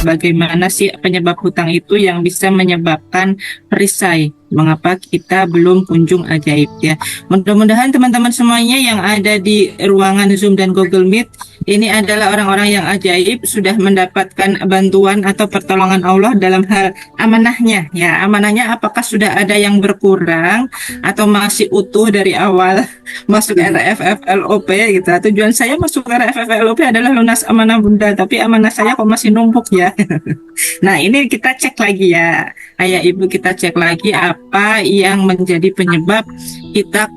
bagaimana sih penyebab hutang itu yang bisa menyebabkan perisai. Mengapa kita belum kunjung ajaib ya. Mudah-mudahan teman-teman semuanya yang ada di ruangan Zoom dan Google Meet ini adalah orang-orang yang ajaib, sudah mendapatkan bantuan atau pertolongan Allah dalam hal amanahnya ya. Amanahnya apakah sudah ada yang berkurang atau masih utuh dari awal masuk RFFLOP gitu. Tujuan saya masuk RFFLOP adalah lunas amanah Bunda, tapi amanah saya kok masih numpuk ya. Nah, ini kita cek lagi ya. Ayah Ibu, kita cek lagi apa yang menjadi penyebab kita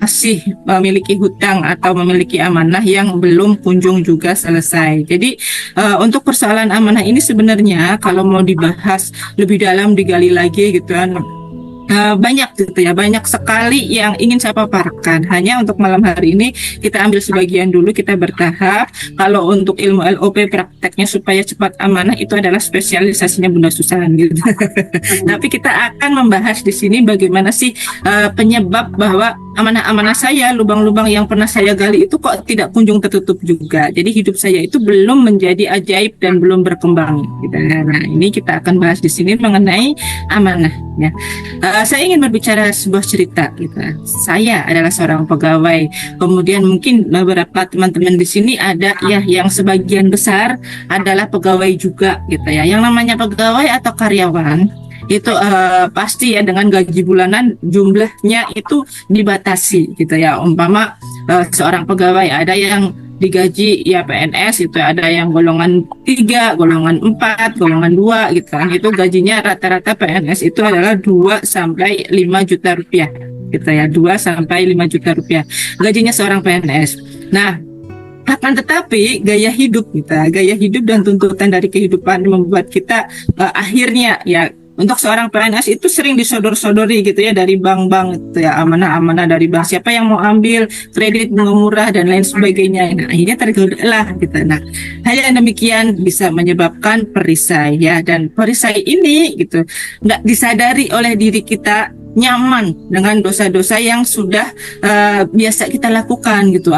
masih memiliki hutang atau memiliki amanah yang belum kunjung juga selesai. Jadi untuk persoalan amanah ini sebenarnya kalau mau dibahas lebih dalam, digali lagi gitu kan, banyak gitu ya, banyak sekali yang ingin saya paparkan. Hanya untuk malam hari ini kita ambil sebagian dulu, kita bertahap. Kalau untuk ilmu LOP prakteknya supaya cepat amanah itu adalah spesialisasinya Bunda Susan gitu. Tapi kita akan membahas di sini bagaimana sih penyebab bahwa amanah-amanah saya, lubang-lubang yang pernah saya gali itu kok tidak kunjung tertutup juga. Jadi hidup saya itu belum menjadi ajaib dan belum berkembang gitu. Nah, ini kita akan bahas di sini mengenai amanah ya. Saya ingin berbicara sebuah cerita gitu. Saya adalah seorang pegawai. Kemudian mungkin beberapa teman-teman di sini ada ya yang sebagian besar adalah pegawai juga gitu ya. Yang namanya pegawai atau karyawan itu pasti ya dengan gaji bulanan jumlahnya itu dibatasi gitu ya. Umpama seorang pegawai ada yang digaji ya PNS itu ada yang golongan 3, golongan 4, golongan 2 gitu kan. Itu gajinya rata-rata PNS itu adalah 2 sampai 5 juta rupiah gitu ya. 2 sampai 5 juta rupiah gajinya seorang PNS. Nah, akan tetapi gaya hidup kita, gaya hidup dan tuntutan dari kehidupan membuat kita akhirnya ya untuk seorang PNS itu sering disodor-sodori gitu ya dari bank-bank gitu ya, amanah-amanah dari bank, siapa yang mau ambil kredit bunga murah dan lain sebagainya. Nah, akhirnya tergoda lah gitu. Nah, hal yang demikian bisa menyebabkan perisai ya, dan perisai ini gitu nggak disadari oleh diri kita, nyaman dengan dosa-dosa yang sudah biasa kita lakukan gitu.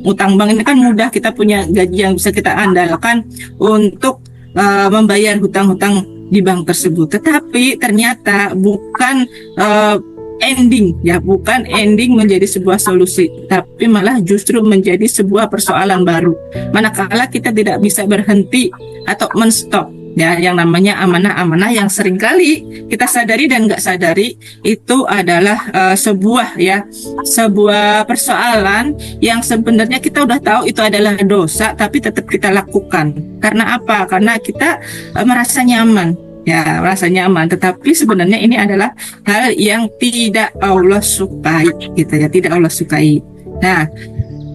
Utang bank ini kan mudah, kita punya gaji yang bisa kita andalkan untuk membayar hutang-hutang di bank tersebut. Tetapi ternyata bukan ending ya, bukan ending menjadi sebuah solusi, tapi malah justru menjadi sebuah persoalan baru. Manakala kita tidak bisa berhenti atau menstop ya yang namanya amanah-amanah yang seringkali kita sadari dan nggak sadari itu adalah sebuah persoalan yang sebenarnya kita udah tahu itu adalah dosa, tapi tetap kita lakukan. Karena apa? Karena kita merasa nyaman ya, merasa nyaman, tetapi sebenarnya ini adalah hal yang tidak Allah sukai gitu ya, tidak Allah sukai. Nah,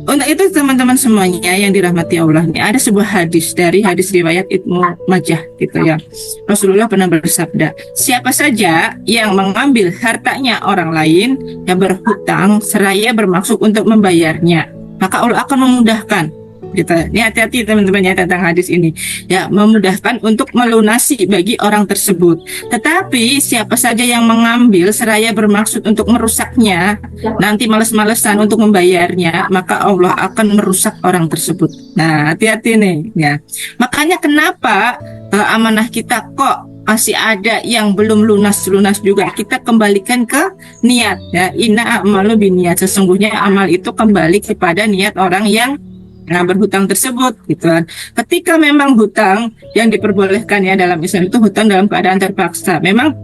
untuk itu teman-teman semuanya yang dirahmati Allah, ini ada sebuah hadis dari hadis riwayat Ibnu Majah gitu ya. Rasulullah pernah bersabda, siapa saja yang mengambil hartanya orang lain yang berhutang seraya bermaksud untuk membayarnya, maka Allah akan memudahkan gitu. Ini hati-hati teman-teman ya tentang hadis ini ya, memudahkan untuk melunasi bagi orang tersebut. Tetapi siapa saja yang mengambil seraya bermaksud untuk merusaknya, nanti malas-malesan untuk membayarnya, maka Allah akan merusak orang tersebut. Nah, hati-hati nih ya. Makanya kenapa amanah kita kok masih ada yang belum lunas juga, kita kembalikan ke niat ya. Inna a'malu binniyat, sesungguhnya amal itu kembali kepada niat orang yang berhutang tersebut gitu kan. Ketika memang hutang yang diperbolehkan ya dalam Islam itu hutang dalam keadaan terpaksa, memang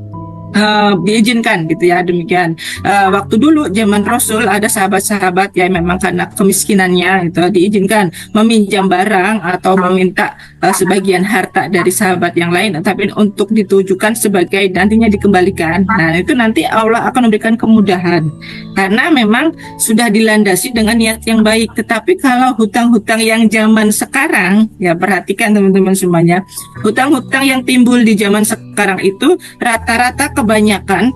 diizinkan gitu ya, demikian. Waktu dulu zaman Rasul ada sahabat-sahabat ya memang karena kemiskinannya itu diizinkan meminjam barang atau meminta sebagian harta dari sahabat yang lain, tapi untuk ditujukan sebagai nantinya dikembalikan. Nah, itu nanti Allah akan memberikan kemudahan karena memang sudah dilandasi dengan niat yang baik. Tetapi kalau hutang-hutang yang zaman sekarang ya, perhatikan teman-teman semuanya, hutang-hutang yang timbul di zaman sekarang itu rata-rata kebanyakan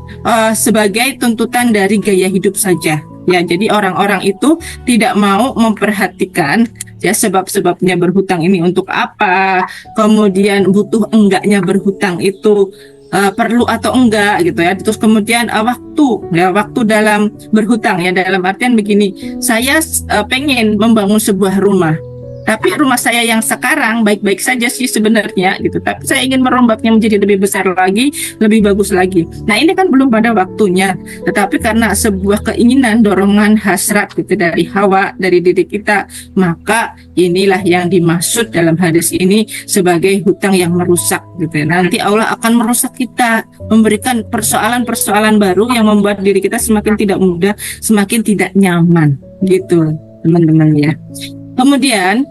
sebagai tuntutan dari gaya hidup saja ya. Jadi orang-orang itu tidak mau memperhatikan ya sebab-sebabnya berhutang ini untuk apa, kemudian butuh enggaknya berhutang itu perlu atau enggak gitu ya. Terus kemudian waktu dalam berhutang ya, dalam artian begini, saya pengen membangun sebuah rumah, Tapi rumah saya yang sekarang baik-baik saja sih sebenarnya gitu. Tapi saya ingin merombaknya menjadi lebih besar lagi, lebih bagus lagi. Nah, ini kan belum pada waktunya. Tetapi karena sebuah keinginan, dorongan, hasrat gitu dari Hawa, dari diri kita, maka inilah yang dimaksud dalam hadis ini sebagai hutang yang merusak gitu. Nanti Allah akan merusak kita, memberikan persoalan-persoalan baru yang membuat diri kita semakin tidak mudah, semakin tidak nyaman gitu, teman-teman ya. Kemudian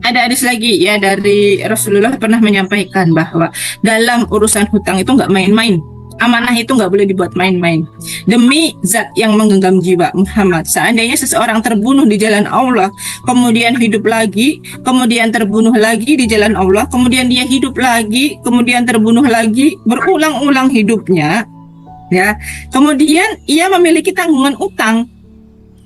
ada hadis lagi ya dari Rasulullah pernah menyampaikan bahwa dalam urusan hutang itu nggak main-main. Amanah itu nggak boleh dibuat main-main. Demi zat yang menggenggam jiwa Muhammad, seandainya seseorang terbunuh di jalan Allah, kemudian hidup lagi, kemudian terbunuh lagi di jalan Allah, kemudian dia hidup lagi, kemudian terbunuh lagi, berulang-ulang hidupnya, ya. Kemudian ia memiliki tanggungan utang,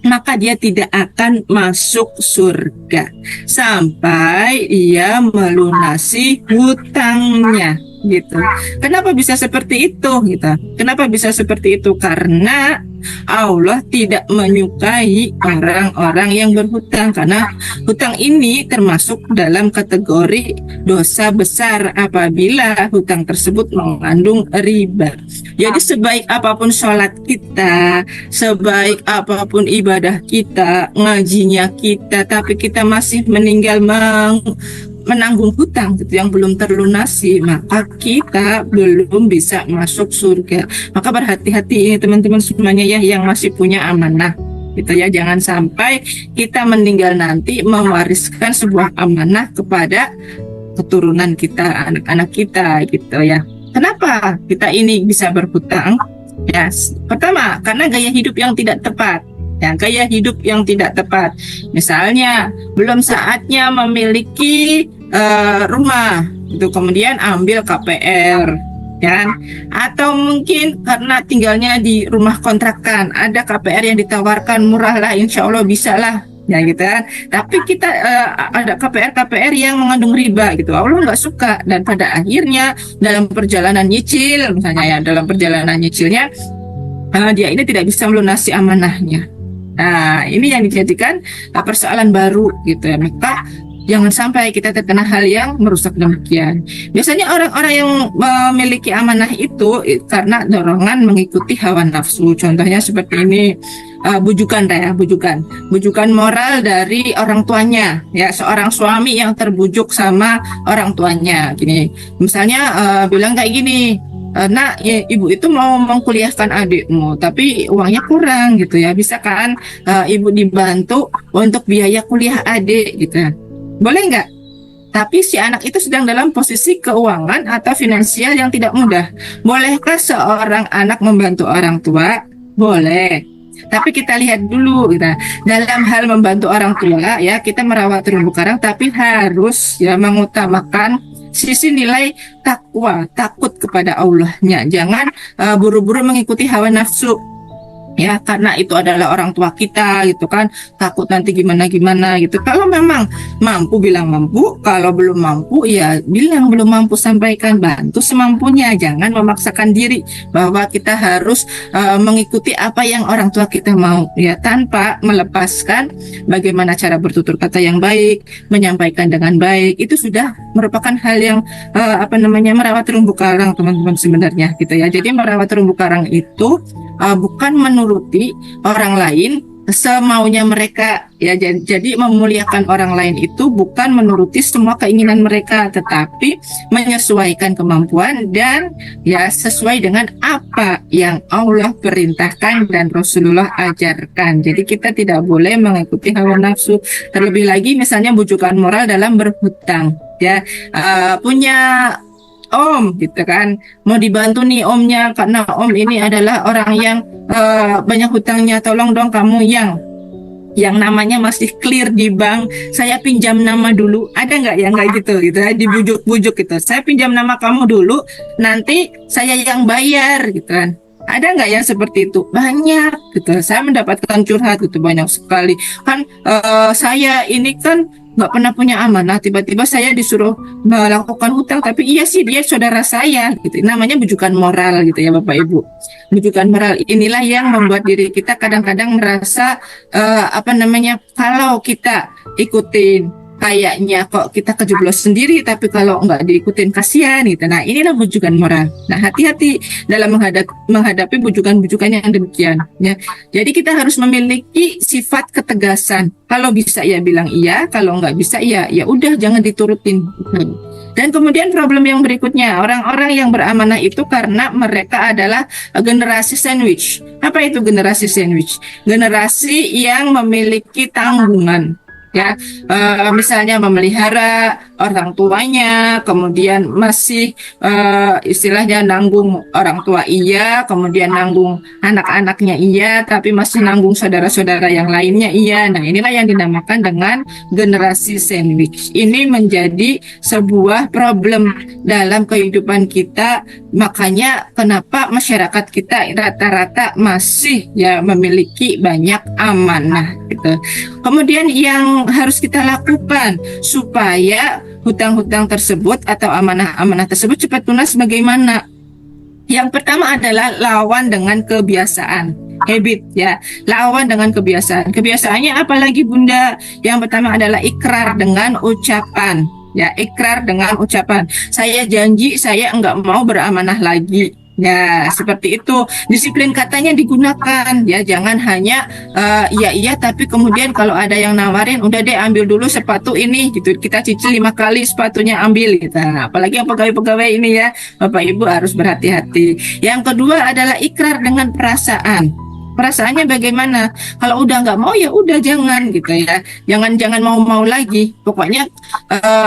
maka dia tidak akan masuk surga sampai ia melunasi hutangnya gitu. Kenapa bisa seperti itu gitu? Kenapa bisa seperti itu? Karena Allah tidak menyukai orang-orang yang berhutang, karena hutang ini termasuk dalam kategori dosa besar apabila hutang tersebut mengandung riba. Jadi sebaik apapun sholat kita, sebaik apapun ibadah kita, ngajinya kita, tapi kita masih meninggal menanggung hutang gitu yang belum terlunasi, maka kita belum bisa masuk surga. Maka berhati-hati ini teman-teman semuanya ya yang masih punya amanah gitu ya, jangan sampai kita meninggal nanti mewariskan sebuah amanah kepada keturunan kita, anak-anak kita gitu ya. Kenapa kita ini bisa berhutang? Ya, pertama karena gaya hidup yang tidak tepat. Ya, gaya hidup yang tidak tepat. Misalnya belum saatnya memiliki rumah, itu kemudian ambil KPR, kan? Atau mungkin karena tinggalnya di rumah kontrakan, ada KPR yang ditawarkan murah lah, insya Allah bisa lah, ya gitu kan. Tapi kita ada KPR yang mengandung riba gitu, Allah nggak suka, dan pada akhirnya dalam perjalanan nyicil, misalnya ya dalam perjalanan nyicilnya dia ini tidak bisa melunasi amanahnya. Nah, ini yang dijadikan persoalan baru gitu ya. Maka jangan sampai kita terkena hal yang merusak demikian. Biasanya orang-orang yang memiliki amanah itu karena dorongan mengikuti hawa nafsu. Contohnya seperti ini, bujukan moral dari orang tuanya. Ya, seorang suami yang terbujuk sama orang tuanya. Gini, misalnya bilang kayak gini. Nak, ya, ibu itu mau mengkuliahkan adikmu, tapi uangnya kurang gitu ya. Bisa kan ibu dibantu untuk biaya kuliah adik gitu ya. Boleh nggak? Tapi si anak itu sedang dalam posisi keuangan atau finansial yang tidak mudah. Bolehkah seorang anak membantu orang tua? Boleh. Tapi kita lihat dulu gitu. Dalam hal membantu orang tua ya, kita merawat terumbu karang, tapi harus ya mengutamakan sisi nilai takwa, takut kepada Allahnya. Jangan buru-buru mengikuti hawa nafsu. Ya, karena itu adalah orang tua kita gitu kan, takut nanti gimana gitu. Kalau memang mampu bilang mampu, kalau belum mampu ya bilang belum mampu, sampaikan, bantu semampunya. Jangan memaksakan diri bahwa kita harus mengikuti apa yang orang tua kita mau ya, tanpa melepaskan bagaimana cara bertutur kata yang baik, menyampaikan dengan baik. Itu sudah merupakan hal yang merawat terumbu karang, teman-teman, sebenarnya gitu ya. Jadi merawat terumbu karang itu bukan menuruti orang lain semaunya mereka ya. Jadi memuliakan orang lain itu bukan menuruti semua keinginan mereka, tetapi menyesuaikan kemampuan dan ya sesuai dengan apa yang Allah perintahkan dan Rasulullah ajarkan. Jadi kita tidak boleh mengikuti hawa nafsu. Terlebih lagi misalnya bujukan moral dalam berhutang ya, punya om gitu kan, mau dibantu nih omnya karena om ini adalah orang yang banyak hutangnya, tolong dong kamu yang namanya masih clear di bank, saya pinjam nama dulu. Ada nggak yang kayak gitu ya, dibujuk-bujuk gitu, saya pinjam nama kamu dulu, nanti saya yang bayar gitu kan. Ada nggak yang seperti itu? Banyak gitu. Saya mendapatkan curhat itu banyak sekali kan. Saya ini kan nggak pernah punya amanah, tiba-tiba saya disuruh melakukan hutang, tapi iya sih dia saudara saya, gitu. Namanya bujukan moral, gitu ya Bapak Ibu. Bujukan moral inilah yang membuat diri kita kadang-kadang merasa apa namanya, kalau kita ikutin kayaknya kok kita kejeblos sendiri, tapi kalau nggak diikutin kasihan gitu. Nah, inilah bujukan moral. Nah, hati-hati dalam menghadapi bujukan-bujukan yang demikian ya. Jadi kita harus memiliki sifat ketegasan. Kalau bisa ya bilang iya, kalau nggak bisa ya ya udah jangan diturutin. Dan kemudian problem yang berikutnya, orang-orang yang beramanah itu karena mereka adalah generasi sandwich. Apa itu generasi sandwich? Generasi yang memiliki tanggungan. Ya, misalnya memelihara orang tuanya, kemudian masih istilahnya nanggung orang tua iya, kemudian nanggung anak-anaknya iya, tapi masih nanggung saudara-saudara yang lainnya iya. Nah, inilah yang dinamakan dengan generasi sandwich. Ini menjadi sebuah problem dalam kehidupan kita, makanya kenapa masyarakat kita rata-rata masih ya memiliki banyak amanah gitu. Kemudian yang harus kita lakukan supaya hutang-hutang tersebut atau amanah-amanah tersebut cepat lunas bagaimana? Yang pertama adalah lawan dengan kebiasaan, habit ya. Lawan dengan kebiasaan. Kebiasaannya apalagi Bunda? Yang pertama adalah ikrar dengan ucapan. Ya, ikrar dengan ucapan. Saya janji saya enggak mau beramanah lagi. Ya, seperti itu. Disiplin katanya digunakan. Ya, jangan hanya iya tapi kemudian kalau ada yang nawarin, udah deh ambil dulu sepatu ini gitu. Kita cicil 5 kali sepatunya ambil gitu. Nah, apalagi yang pegawai-pegawai ini ya, Bapak Ibu harus berhati-hati. Yang kedua adalah ikrar dengan perasaan. Perasaannya bagaimana? Kalau udah nggak mau ya udah jangan gitu ya. Jangan mau lagi. Pokoknya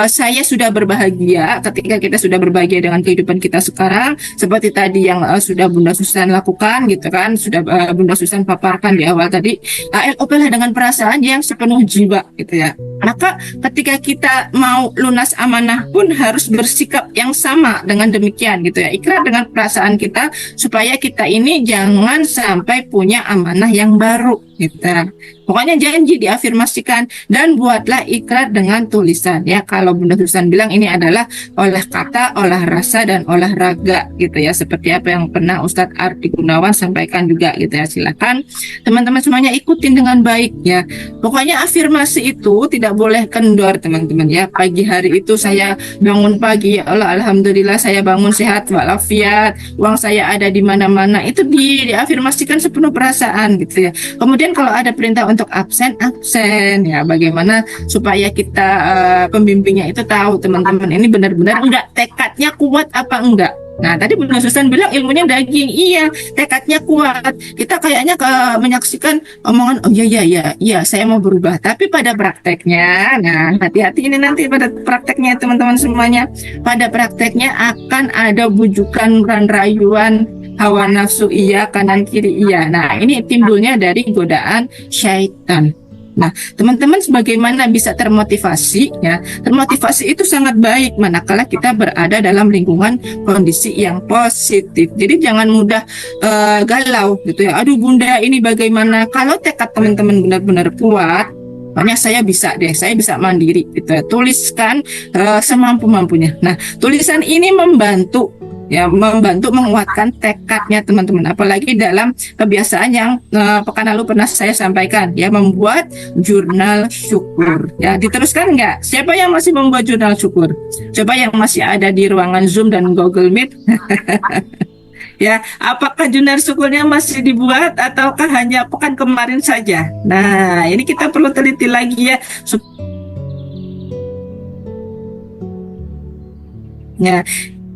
saya sudah berbahagia ketika kita sudah berbahagia dengan kehidupan kita sekarang. Seperti tadi yang sudah Bunda Susan lakukan gitu kan. Sudah Bunda Susan paparkan di awal tadi. LOP lah dengan perasaan yang sepenuh jiwa gitu ya. Maka ketika kita mau lunas amanah pun harus bersikap yang sama dengan demikian gitu ya. Ikrar dengan perasaan kita supaya kita ini jangan sampai punya amanah yang baru gitu. Pokoknya janji diafirmasikan dan buatlah ikrar dengan tulisan ya. Kalau Bunda Susan bilang ini adalah olah kata, olah rasa dan olahraga gitu ya. Seperti apa yang pernah Ustadz Ardi Gunawan sampaikan juga gitu ya. Silakan teman-teman semuanya ikutin dengan baik ya. Pokoknya afirmasi itu tidak boleh kendor teman-teman ya. Pagi hari itu saya bangun pagi, ya Allah alhamdulillah saya bangun sehat walafiat, uang saya ada di mana-mana. Itu diafirmasikan sepenuh perasaan gitu ya. Kemudian kalau ada perintah untuk absen ya, bagaimana supaya kita pembimbingnya itu tahu teman-teman ini benar-benar enggak tekadnya kuat apa enggak. Nah, tadi Bunda Susan bilang ilmunya daging. Iya, tekadnya kuat. Kita kayaknya menyaksikan omongan, oh iya, saya mau berubah. Tapi pada prakteknya, nah hati-hati ini nanti pada prakteknya teman-teman semuanya. Pada prakteknya akan ada bujukan dan rayuan hawa nafsu iya, kanan kiri iya. Nah, ini timbulnya dari godaan syaitan. Nah, teman-teman bagaimana bisa termotivasi ya? Termotivasi itu sangat baik manakala kita berada dalam lingkungan kondisi yang positif. Jadi jangan mudah galau gitu ya. Aduh Bunda, ini bagaimana? Kalau tekad teman-teman benar-benar kuat, pokoknya saya bisa deh, saya bisa mandiri gitu ya. Tuliskan semampu-mampunya. Nah, tulisan ini membantu menguatkan tekadnya teman-teman, apalagi dalam kebiasaan yang pekan lalu pernah saya sampaikan ya, membuat jurnal syukur ya. Diteruskan nggak? Siapa yang masih membuat jurnal syukur? Coba yang masih ada di ruangan Zoom dan Google Meet ya, apakah jurnal syukurnya masih dibuat ataukah hanya pekan kemarin saja? Nah, ini kita perlu teliti lagi ya.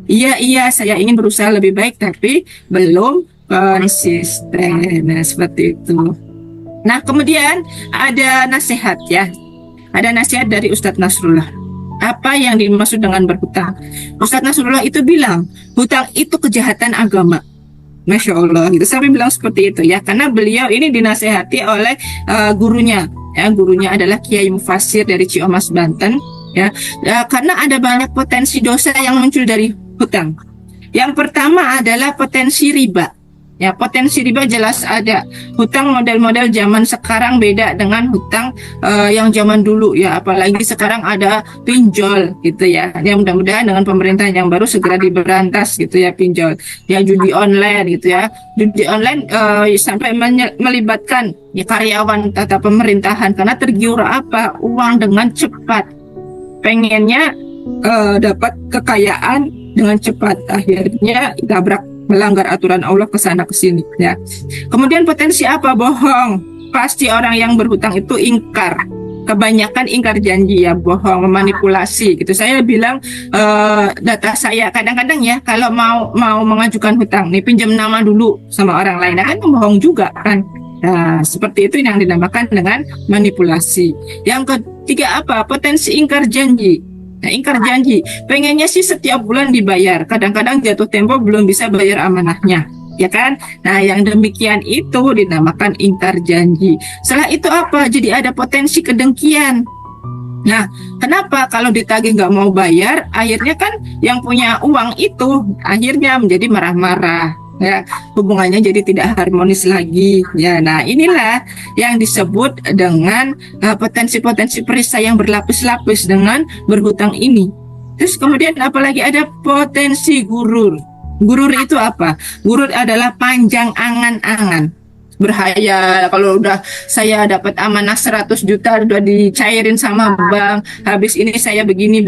Ya, iya, saya ingin berusaha lebih baik, tapi belum konsisten. Nah, seperti itu. Nah, kemudian ada nasihat ya. Ada nasihat dari Ustadz Nasrullah. Apa yang dimaksud dengan berhutang? Ustadz Nasrullah itu bilang, hutang itu kejahatan agama. Masya Allah, gitu. Sampai bilang seperti itu ya. Karena beliau ini dinasehati oleh gurunya. Ya, gurunya adalah Kiai Mufasir dari Ciomas, Banten. Ya, karena ada banyak potensi dosa yang muncul dari hutang. Yang pertama adalah potensi riba. Ya, potensi riba jelas ada. Hutang model-model zaman sekarang beda dengan hutang yang zaman dulu ya. Apalagi sekarang ada pinjol gitu ya. Ya mudah-mudahan dengan pemerintahan yang baru segera diberantas gitu ya pinjol. Ya judi online gitu ya. Judi online sampai melibatkan ya karyawan tata pemerintahan karena tergiur apa? Uang dengan cepat. Pengennya dapat kekayaan dengan cepat, akhirnya tabrak melanggar aturan Allah ke sana ke sini ya. Kemudian potensi apa? Bohong. Pasti orang yang berhutang itu ingkar. Kebanyakan ingkar janji ya, bohong, memanipulasi gitu. Saya bilang data saya kadang-kadang ya kalau mau mengajukan hutang nih pinjam nama dulu sama orang lain, nah, kan bohong juga kan. Nah, seperti itu yang dinamakan dengan manipulasi. Yang ketiga apa? Potensi ingkar janji. Nah, ingkar janji, pengennya sih setiap bulan dibayar. Kadang-kadang jatuh tempo belum bisa bayar amanahnya, ya kan? Nah, yang demikian itu dinamakan ingkar janji. Setelah itu apa? Jadi ada potensi kedengkian. Nah, kenapa kalau ditagih nggak mau bayar, akhirnya kan yang punya uang itu akhirnya menjadi marah-marah. Ya, hubungannya jadi tidak harmonis lagi. Ya, nah inilah yang disebut dengan potensi-potensi perisai yang berlapis-lapis dengan berhutang ini. Terus kemudian apalagi ada potensi gurur. Gurur itu apa? Gurur adalah panjang angan-angan. Berhayal kalau udah saya dapat amanah 100 juta udah dicairin sama bank, habis ini saya begini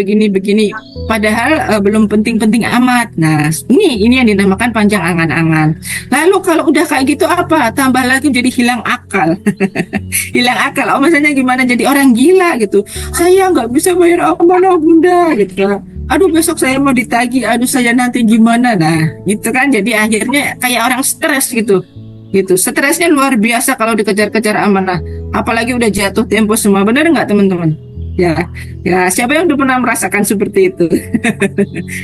padahal belum penting-penting amat. Nah, ini yang dinamakan panjang angan-angan. Lalu kalau udah kayak gitu apa? Tambah lagi jadi hilang akal. Hilang akal. Oh, maksudnya gimana, jadi orang gila gitu. Saya nggak bisa bayar amanah Bunda gitu. Aduh, besok saya mau ditagih, aduh saya nanti gimana. Nah gitu kan, jadi akhirnya kayak orang stres gitu. Stresnya luar biasa kalau dikejar-kejar amanah, apalagi udah jatuh tempo semua. Benar nggak teman-teman? Ya, siapa yang udah pernah merasakan seperti itu?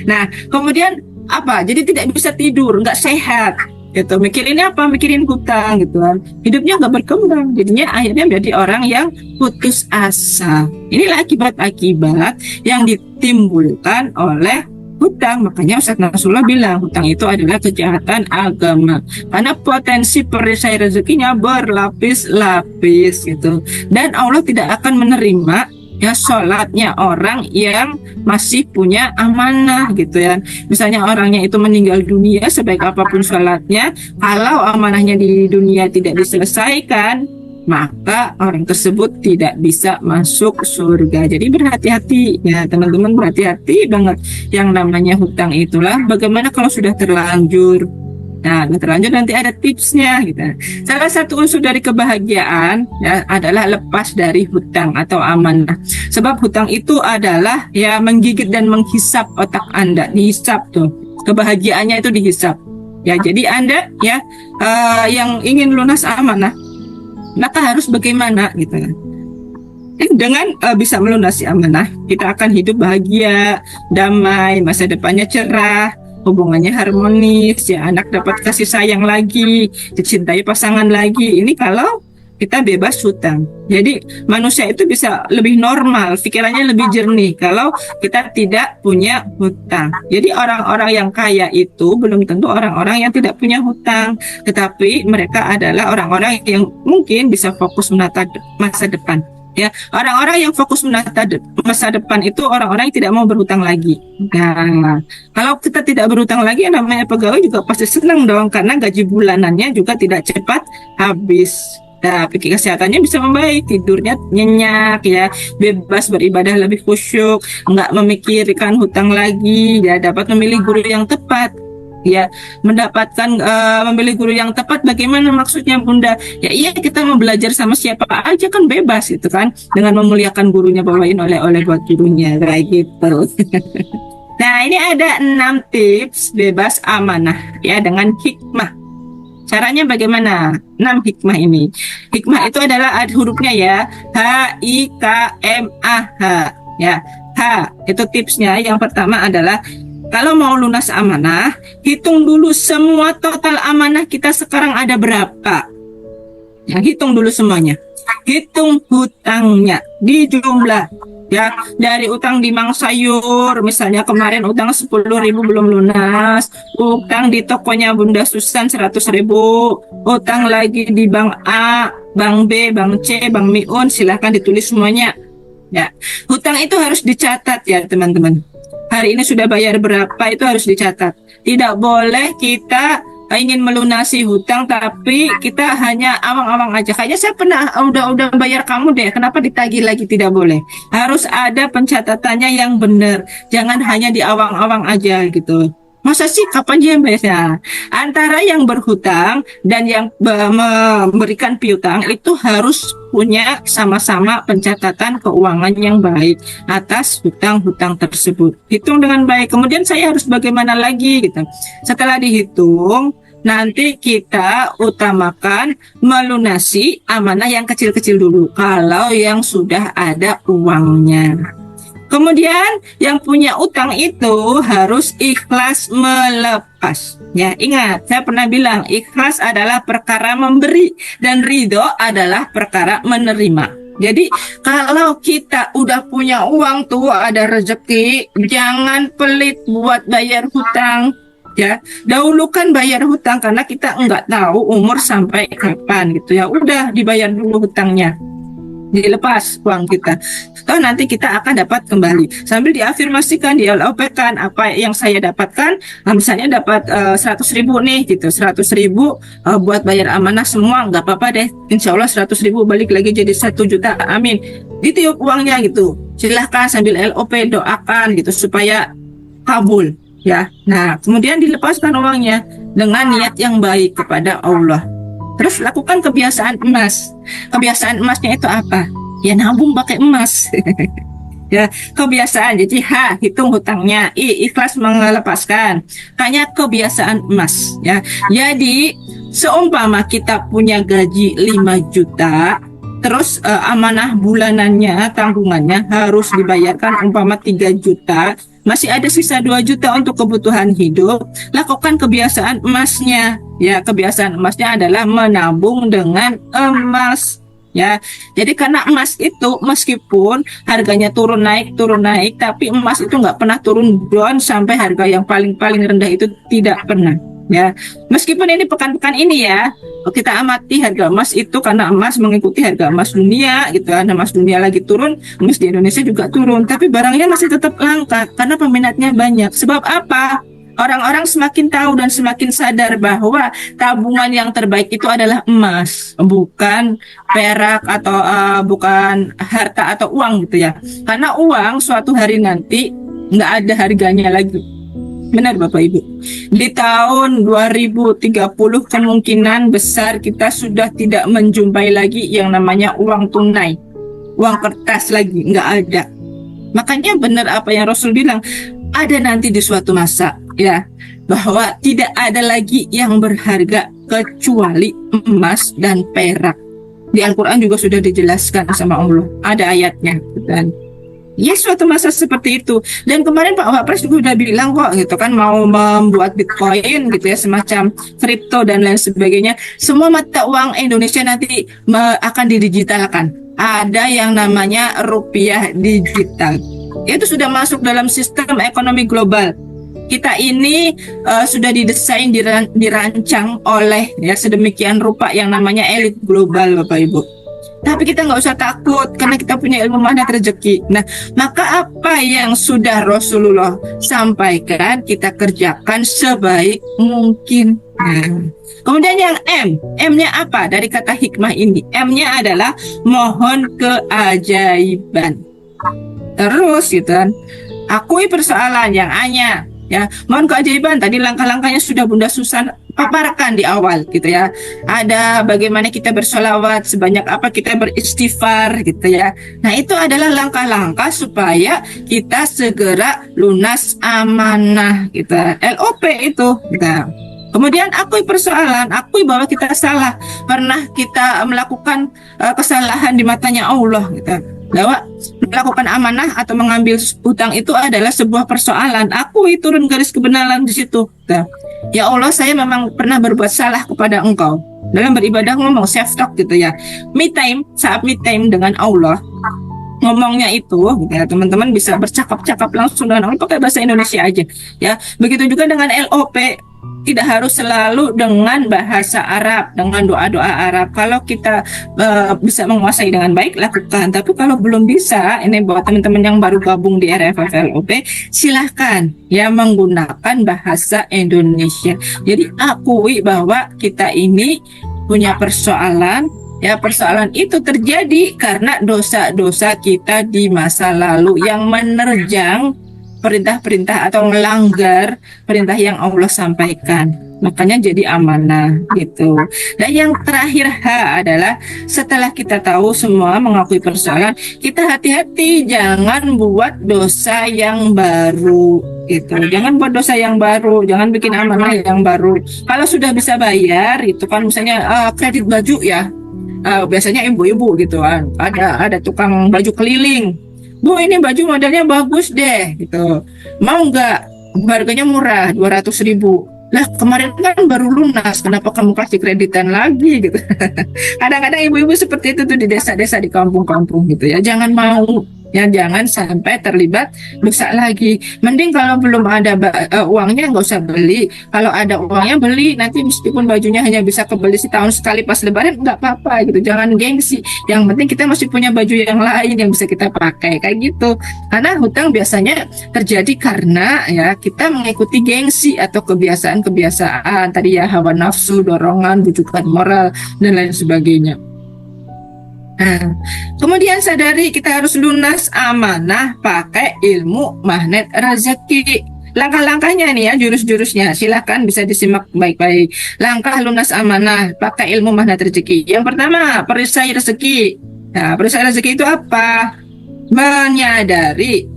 Nah, kemudian apa? Jadi tidak bisa tidur, nggak sehat gitu. Mikirinnya apa? Mikirin hutang gitu kan. Hidupnya nggak berkembang, jadinya akhirnya menjadi orang yang putus asa. Inilah akibat-akibat yang ditimbulkan oleh hutang. Makanya Ustaz Nasrullah bilang hutang itu adalah kejahatan agama karena potensi perisai rezekinya berlapis-lapis gitu. Dan Allah tidak akan menerima ya sholatnya orang yang masih punya amanah gitu ya. Misalnya orangnya itu meninggal dunia, sebaik apapun sholatnya, kalau amanahnya di dunia tidak diselesaikan, maka orang tersebut tidak bisa masuk surga. Jadi berhati-hati ya teman-teman, berhati-hati banget. Yang namanya hutang itulah bagaimana kalau sudah terlanjur. Nah, terlanjur nanti ada tipsnya gitu. Salah satu unsur dari kebahagiaan ya adalah lepas dari hutang atau amanah. Sebab hutang itu adalah ya menggigit dan menghisap otak Anda, dihisap tuh. Kebahagiaannya itu dihisap. Ya, jadi Anda ya yang ingin lunas amanah, maka harus bagaimana gitu. Dengan bisa melunasi amanah, kita akan hidup bahagia, damai, masa depannya cerah, hubungannya harmonis, ya anak dapat kasih sayang lagi, dicintai pasangan lagi. Ini kalau kita bebas hutang. Jadi manusia itu bisa lebih normal, pikirannya lebih jernih kalau kita tidak punya hutang. Jadi orang-orang yang kaya itu belum tentu orang-orang yang tidak punya hutang, tetapi mereka adalah orang-orang yang mungkin bisa fokus menata masa depan. Ya, orang-orang yang fokus menata masa depan itu orang-orang yang tidak mau berhutang lagi. Nah, kalau kita tidak berhutang lagi, yang namanya pegawai juga pasti senang dong, karena gaji bulanannya juga tidak cepat habis. Nah, pikir kesehatannya bisa membaik, tidurnya nyenyak ya, bebas beribadah lebih khusyuk, nggak memikirkan hutang lagi, ya dapat memilih guru yang tepat. Ya, mendapatkan memilih guru yang tepat bagaimana maksudnya Bunda? Ya iya, kita mau belajar sama siapa aja kan bebas itu kan, dengan memuliakan gurunya, bawain oleh-oleh buat gurunya kayak gitu. Nah, ini ada 6 tips bebas amanah ya dengan hikmah. Caranya bagaimana? 6 hikmah ini. Hikmah itu adalah hurufnya ya, HIKMAH ya. H itu tipsnya. Yang pertama adalah kalau mau lunas amanah, hitung dulu semua total amanah kita sekarang ada berapa. Ya, hitung dulu semuanya. hitung hutangnya di jumlah. Ya, dari utang di Mang Sayur, misalnya kemarin utang 10.000 belum lunas, utang di tokonya Bunda Susan 100.000, utang lagi di Bank A, Bank B, Bank C, Bank Miun, silahkan ditulis semuanya. Ya, hutang itu harus dicatat ya teman-teman. Hari ini sudah bayar berapa itu harus dicatat. Tidak boleh kita ingin melunasi hutang tapi kita hanya awang-awang aja. Kayaknya saya pernah udah bayar kamu deh. Kenapa ditagih lagi? Tidak boleh. Harus ada pencatatannya yang benar. Jangan hanya di awang-awang aja gitu. Masa sih kapan dia bayarnya? Antara yang berhutang dan yang memberikan piutang itu harus punya sama-sama pencatatan keuangan yang baik atas hutang-hutang tersebut. Hitung dengan baik. Kemudian saya harus bagaimana lagi gitu. Setelah dihitung, nanti kita utamakan melunasi amanah yang kecil-kecil dulu. Kalau yang sudah ada uangnya. Kemudian yang punya utang itu harus ikhlas melepas. Ya, ingat, saya pernah bilang ikhlas adalah perkara memberi dan ridho adalah perkara menerima. Jadi kalau kita udah punya uang tuh, ada rezeki, jangan pelit buat bayar hutang. Ya, dahulukan bayar hutang karena kita nggak tahu umur sampai kapan gitu ya. Udah dibayar dulu hutangnya, dilepas uang kita. Toh nanti kita akan dapat kembali. Sambil diafirmasikan, di-LOP-kan apa yang saya dapatkan. Nah, misalnya dapat 100.000 nih gitu, 100.000 buat bayar amanah semua, nggak apa-apa deh. Insya Allah 100.000 balik lagi jadi 1 juta, amin. Ditiup uangnya gitu. Silahkan sambil LOP doakan gitu supaya kabul ya. Nah kemudian dilepaskan uangnya dengan niat yang baik kepada Allah. Terus lakukan kebiasaan emas. Kebiasaan emasnya itu apa? Ya nabung pakai emas. Ya, kebiasaan. Jadi hitung hutangnya, ikhlas melepaskan. Kayaknya kebiasaan emas ya. Jadi seumpama kita punya gaji 5 juta, terus amanah bulanannya, tanggungannya harus dibayarkan umpama 3 juta, masih ada sisa 2 juta untuk kebutuhan hidup, lakukan kebiasaan emasnya. Ya, kebiasaan emasnya adalah menabung dengan emas. Ya, jadi karena emas itu meskipun harganya turun naik, tapi emas itu nggak pernah turun down sampai harga yang paling rendah itu tidak pernah. Ya, meskipun ini pekan-pekan ini ya, kita amati harga emas itu karena emas mengikuti harga emas dunia gitu kan. Emas dunia lagi turun, emas di Indonesia juga turun, tapi barangnya masih tetap langka karena peminatnya banyak. Sebab apa? Orang-orang semakin tahu dan semakin sadar bahwa tabungan yang terbaik itu adalah emas, bukan perak atau bukan harta atau uang gitu ya. Karena uang suatu hari nanti nggak ada harganya lagi. Benar Bapak Ibu. Di tahun 2030 kemungkinan besar kita sudah tidak menjumpai lagi yang namanya uang tunai. Uang kertas lagi nggak ada. Makanya benar apa yang Rasul bilang, ada nanti di suatu masa ya bahwa tidak ada lagi yang berharga kecuali emas dan perak. Di Al-Quran juga sudah dijelaskan sama Allah, ada ayatnya dan ya suatu masa seperti itu. Dan kemarin Pak Wapres juga udah bilang kok gitu kan, mau membuat Bitcoin gitu ya, semacam kripto dan lain sebagainya. Semua mata uang Indonesia nanti akan didigitalkan. Ada yang namanya rupiah digital. Itu sudah masuk dalam sistem ekonomi global. Kita ini sudah didesain, dirancang oleh ya sedemikian rupa yang namanya elit global Bapak Ibu. Tapi kita nggak usah takut karena kita punya ilmu magnet rezeki. Nah, maka apa yang sudah Rasulullah sampaikan kita kerjakan sebaik mungkin. Nah, kemudian yang M-nya apa dari kata hikmah ini? M-nya adalah mohon keajaiban. Terus gitu kan, akui persoalan yang hanya ya, mohon keajaiban. Tadi langkah-langkahnya sudah Bunda Susan paparkan di awal gitu ya. Ada bagaimana kita bersolawat, sebanyak apa kita beristighfar gitu ya. Nah itu adalah langkah-langkah supaya kita segera lunas amanah gitu. LOP itu gitu. Kemudian akui persoalan, akui bahwa kita salah, pernah kita melakukan kesalahan di matanya Allah gitu. Bahwa melakukan amanah atau mengambil hutang itu adalah sebuah persoalan. Akui, turun garis kebenaran di situ. Ya Allah, saya memang pernah berbuat salah kepada Engkau. dalam beribadah ngomong self talk gitu ya, me time, saat me time dengan Allah, ngomongnya itu gitu ya, teman-teman bisa bercakap-cakap langsung dengan Allah pakai bahasa Indonesia aja ya. Begitu juga dengan LOP, tidak harus selalu dengan bahasa Arab, dengan doa-doa Arab. Kalau kita bisa menguasai dengan baik, lakukan. Tapi kalau belum bisa, ini buat teman-teman yang baru gabung di RFF LOP, silahkan ya menggunakan bahasa Indonesia. Jadi akui bahwa kita ini punya persoalan. Ya, persoalan itu terjadi karena dosa-dosa kita di masa lalu yang menerjang perintah-perintah atau melanggar perintah yang Allah sampaikan. Makanya jadi amanah gitu. Dan yang terakhir H adalah setelah kita tahu semua mengakui persoalan, kita hati-hati jangan buat dosa yang baru gitu. Jangan buat dosa yang baru, jangan bikin amanah yang baru. Kalau sudah bisa bayar itu kan misalnya kredit baju ya. Biasanya ibu-ibu gitu kan, ada tukang baju keliling, Bu ini baju modelnya bagus deh gitu, mau nggak, harganya murah 200.000. Lah kemarin kan baru lunas, kenapa kamu kasih kreditan lagi gitu. Kadang-kadang ibu-ibu seperti itu tuh di desa-desa, di kampung-kampung gitu ya. Jangan mau ya, jangan sampai terlibat dosa lagi. Mending kalau belum ada uangnya nggak usah beli. Kalau ada uangnya beli, nanti meskipun bajunya hanya bisa kebeli setahun sekali pas lebaran nggak apa-apa gitu. Jangan gengsi. Yang penting kita masih punya baju yang lain yang bisa kita pakai kayak gitu. Karena hutang biasanya terjadi karena ya kita mengikuti gengsi atau kebiasaan-kebiasaan tadi ya, hawa nafsu, dorongan, bujukan moral dan lain sebagainya. Nah, kemudian sadari kita harus lunas amanah pakai ilmu magnet rezeki. Langkah-langkahnya nih ya, jurus-jurusnya silahkan bisa disimak baik-baik. Langkah lunas amanah pakai ilmu magnet rezeki. Yang pertama, perisai rezeki. Nah, perisai rezeki itu apa? Menyadari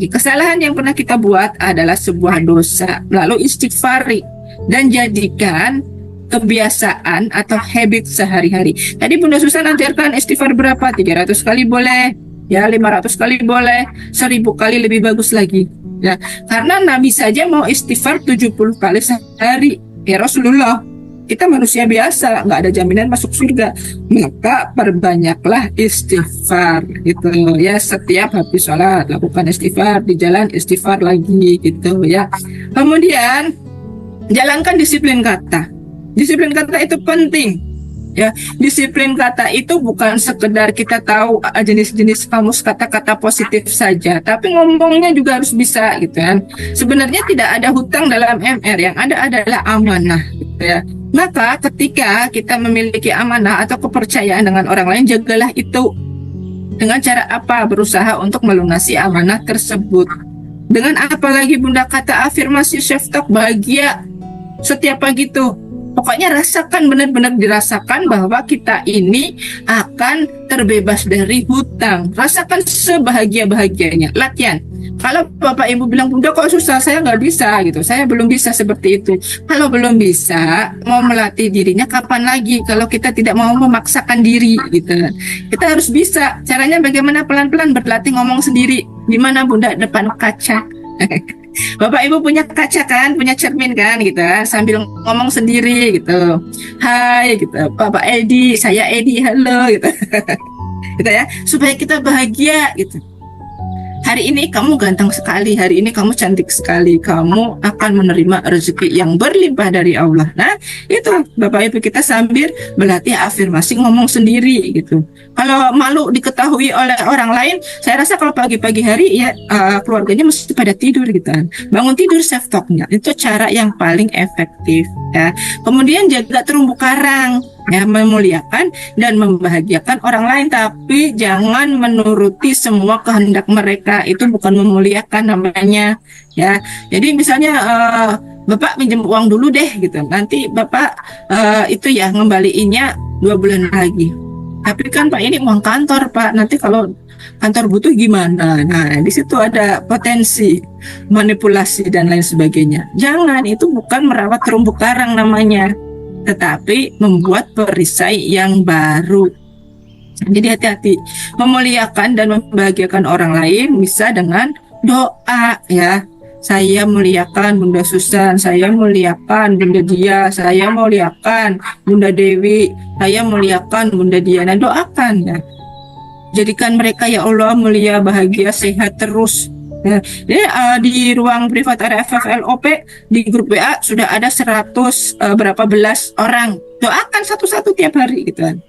kesalahan yang pernah kita buat adalah sebuah dosa, lalu istighfari dan jadikan kebiasaan atau habit sehari-hari. Tadi Bunda Susan ajarkan istighfar berapa? 300 kali boleh, ya 500 kali boleh, 1000 kali lebih bagus lagi. Ya, karena Nabi saja mau istighfar 70 kali sehari. Ya Rasulullah, kita manusia biasa, nggak ada jaminan masuk surga. Maka perbanyaklah istighfar gitu ya. Setiap habis sholat lakukan istighfar, di jalan istighfar lagi gitu ya. Kemudian jalankan disiplin kata. Disiplin kata itu penting ya. Disiplin kata itu bukan sekedar kita tahu jenis-jenis kamus kata-kata positif saja, tapi ngomongnya juga harus bisa gitu kan. Sebenarnya tidak ada hutang dalam MR, yang ada adalah amanah gitu ya. Maka ketika kita memiliki amanah atau kepercayaan dengan orang lain, jagalah itu. Dengan cara apa? Berusaha untuk melunasi amanah tersebut. Dengan apa lagi Bunda? Kata afirmasi self talk, bahagia setiap pagi tuh. Pokoknya rasakan, benar-benar dirasakan bahwa kita ini akan terbebas dari hutang. Rasakan sebahagia-bahagianya. Latihan. Kalau Bapak Ibu bilang, Bunda kok susah, saya nggak bisa gitu. Saya belum bisa seperti itu. Kalau belum bisa, mau melatih dirinya kapan lagi? Kalau kita tidak mau memaksakan diri gitu. Kita harus bisa. Caranya bagaimana? Pelan-pelan berlatih ngomong sendiri. Gimana Bunda? Depan kaca. Bapak Ibu punya kaca kan, punya cermin kan gitu, sambil ngomong sendiri gitu. Hai gitu, Bapak Edi, saya Edi, halo gitu. Gitu ya, supaya kita bahagia gitu. Hari ini kamu ganteng sekali, hari ini kamu cantik sekali, kamu akan menerima rezeki yang berlimpah dari Allah. Nah, itu Bapak Ibu kita sambil berlatih afirmasi ngomong sendiri gitu. Kalau malu diketahui oleh orang lain, saya rasa kalau pagi-pagi hari ya keluarganya mesti pada tidur gitu kan. Bangun tidur self talknya, itu cara yang paling efektif ya. Kemudian jaga terumbu karang. Ya, memuliakan dan membahagiakan orang lain, tapi jangan menuruti semua kehendak mereka. Itu bukan memuliakan namanya ya. Jadi misalnya Bapak pinjam uang dulu deh gitu, nanti Bapak itu ya ngembaliinnya 2 bulan lagi. Tapi kan Pak ini uang kantor Pak, nanti kalau kantor butuh gimana? Nah di situ ada potensi manipulasi dan lain sebagainya. Jangan, itu bukan merawat terumbu karang namanya, tetapi membuat perisai yang baru. Jadi hati-hati, memuliakan dan membahagiakan orang lain bisa dengan doa ya. saya muliakan Bunda Susan, saya muliakan Bunda Dia, saya muliakan Bunda Dewi, saya muliakan Bunda Diana. Doakan ya. Jadikan mereka ya Allah mulia, bahagia, sehat terus. Ya, jadi di ruang privat area FFLOP di grup WA sudah ada 100 berapa belas orang. Doakan satu-satu tiap hari gitu kan.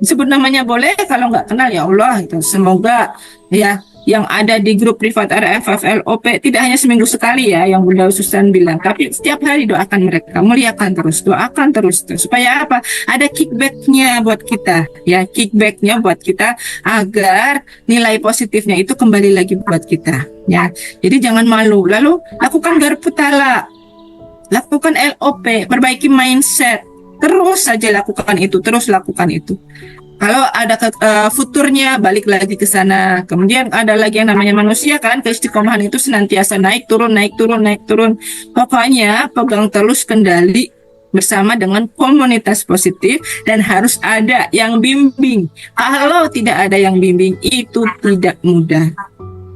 Sebut namanya boleh, kalau nggak kenal ya Allah itu. Semoga ya yang ada di grup privat area FFLOP tidak hanya seminggu sekali ya yang Bunda Susan bilang, tapi setiap hari doakan mereka, muliakan terus, doakan terus supaya apa? Ada kickbacknya buat kita ya, kickbacknya buat kita agar nilai positifnya itu kembali lagi buat kita ya. Jadi jangan malu, lalu lakukan garpu tala, lakukan LOP, perbaiki mindset, terus saja lakukan itu, terus lakukan itu. Kalau ada futurnya balik lagi ke sana. Kemudian ada lagi yang namanya manusia kan, keistiqomahan itu senantiasa naik turun naik turun naik turun. Pokoknya pegang terus kendali bersama dengan komunitas positif dan harus ada yang bimbing. Kalau tidak ada yang bimbing itu tidak mudah.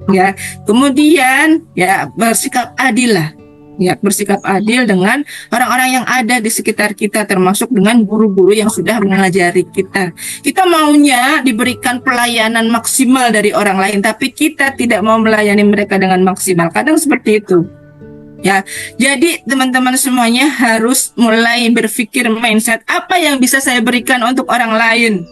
Ya, kemudian ya bersikap adil lah. Ya, bersikap adil dengan orang-orang yang ada di sekitar kita, termasuk dengan guru-guru yang sudah mengajari kita. Kita maunya diberikan pelayanan maksimal dari orang lain, tapi kita tidak mau melayani mereka dengan maksimal. Kadang seperti itu. Ya, jadi teman-teman semuanya harus mulai berpikir mindset apa yang bisa saya berikan untuk orang lain.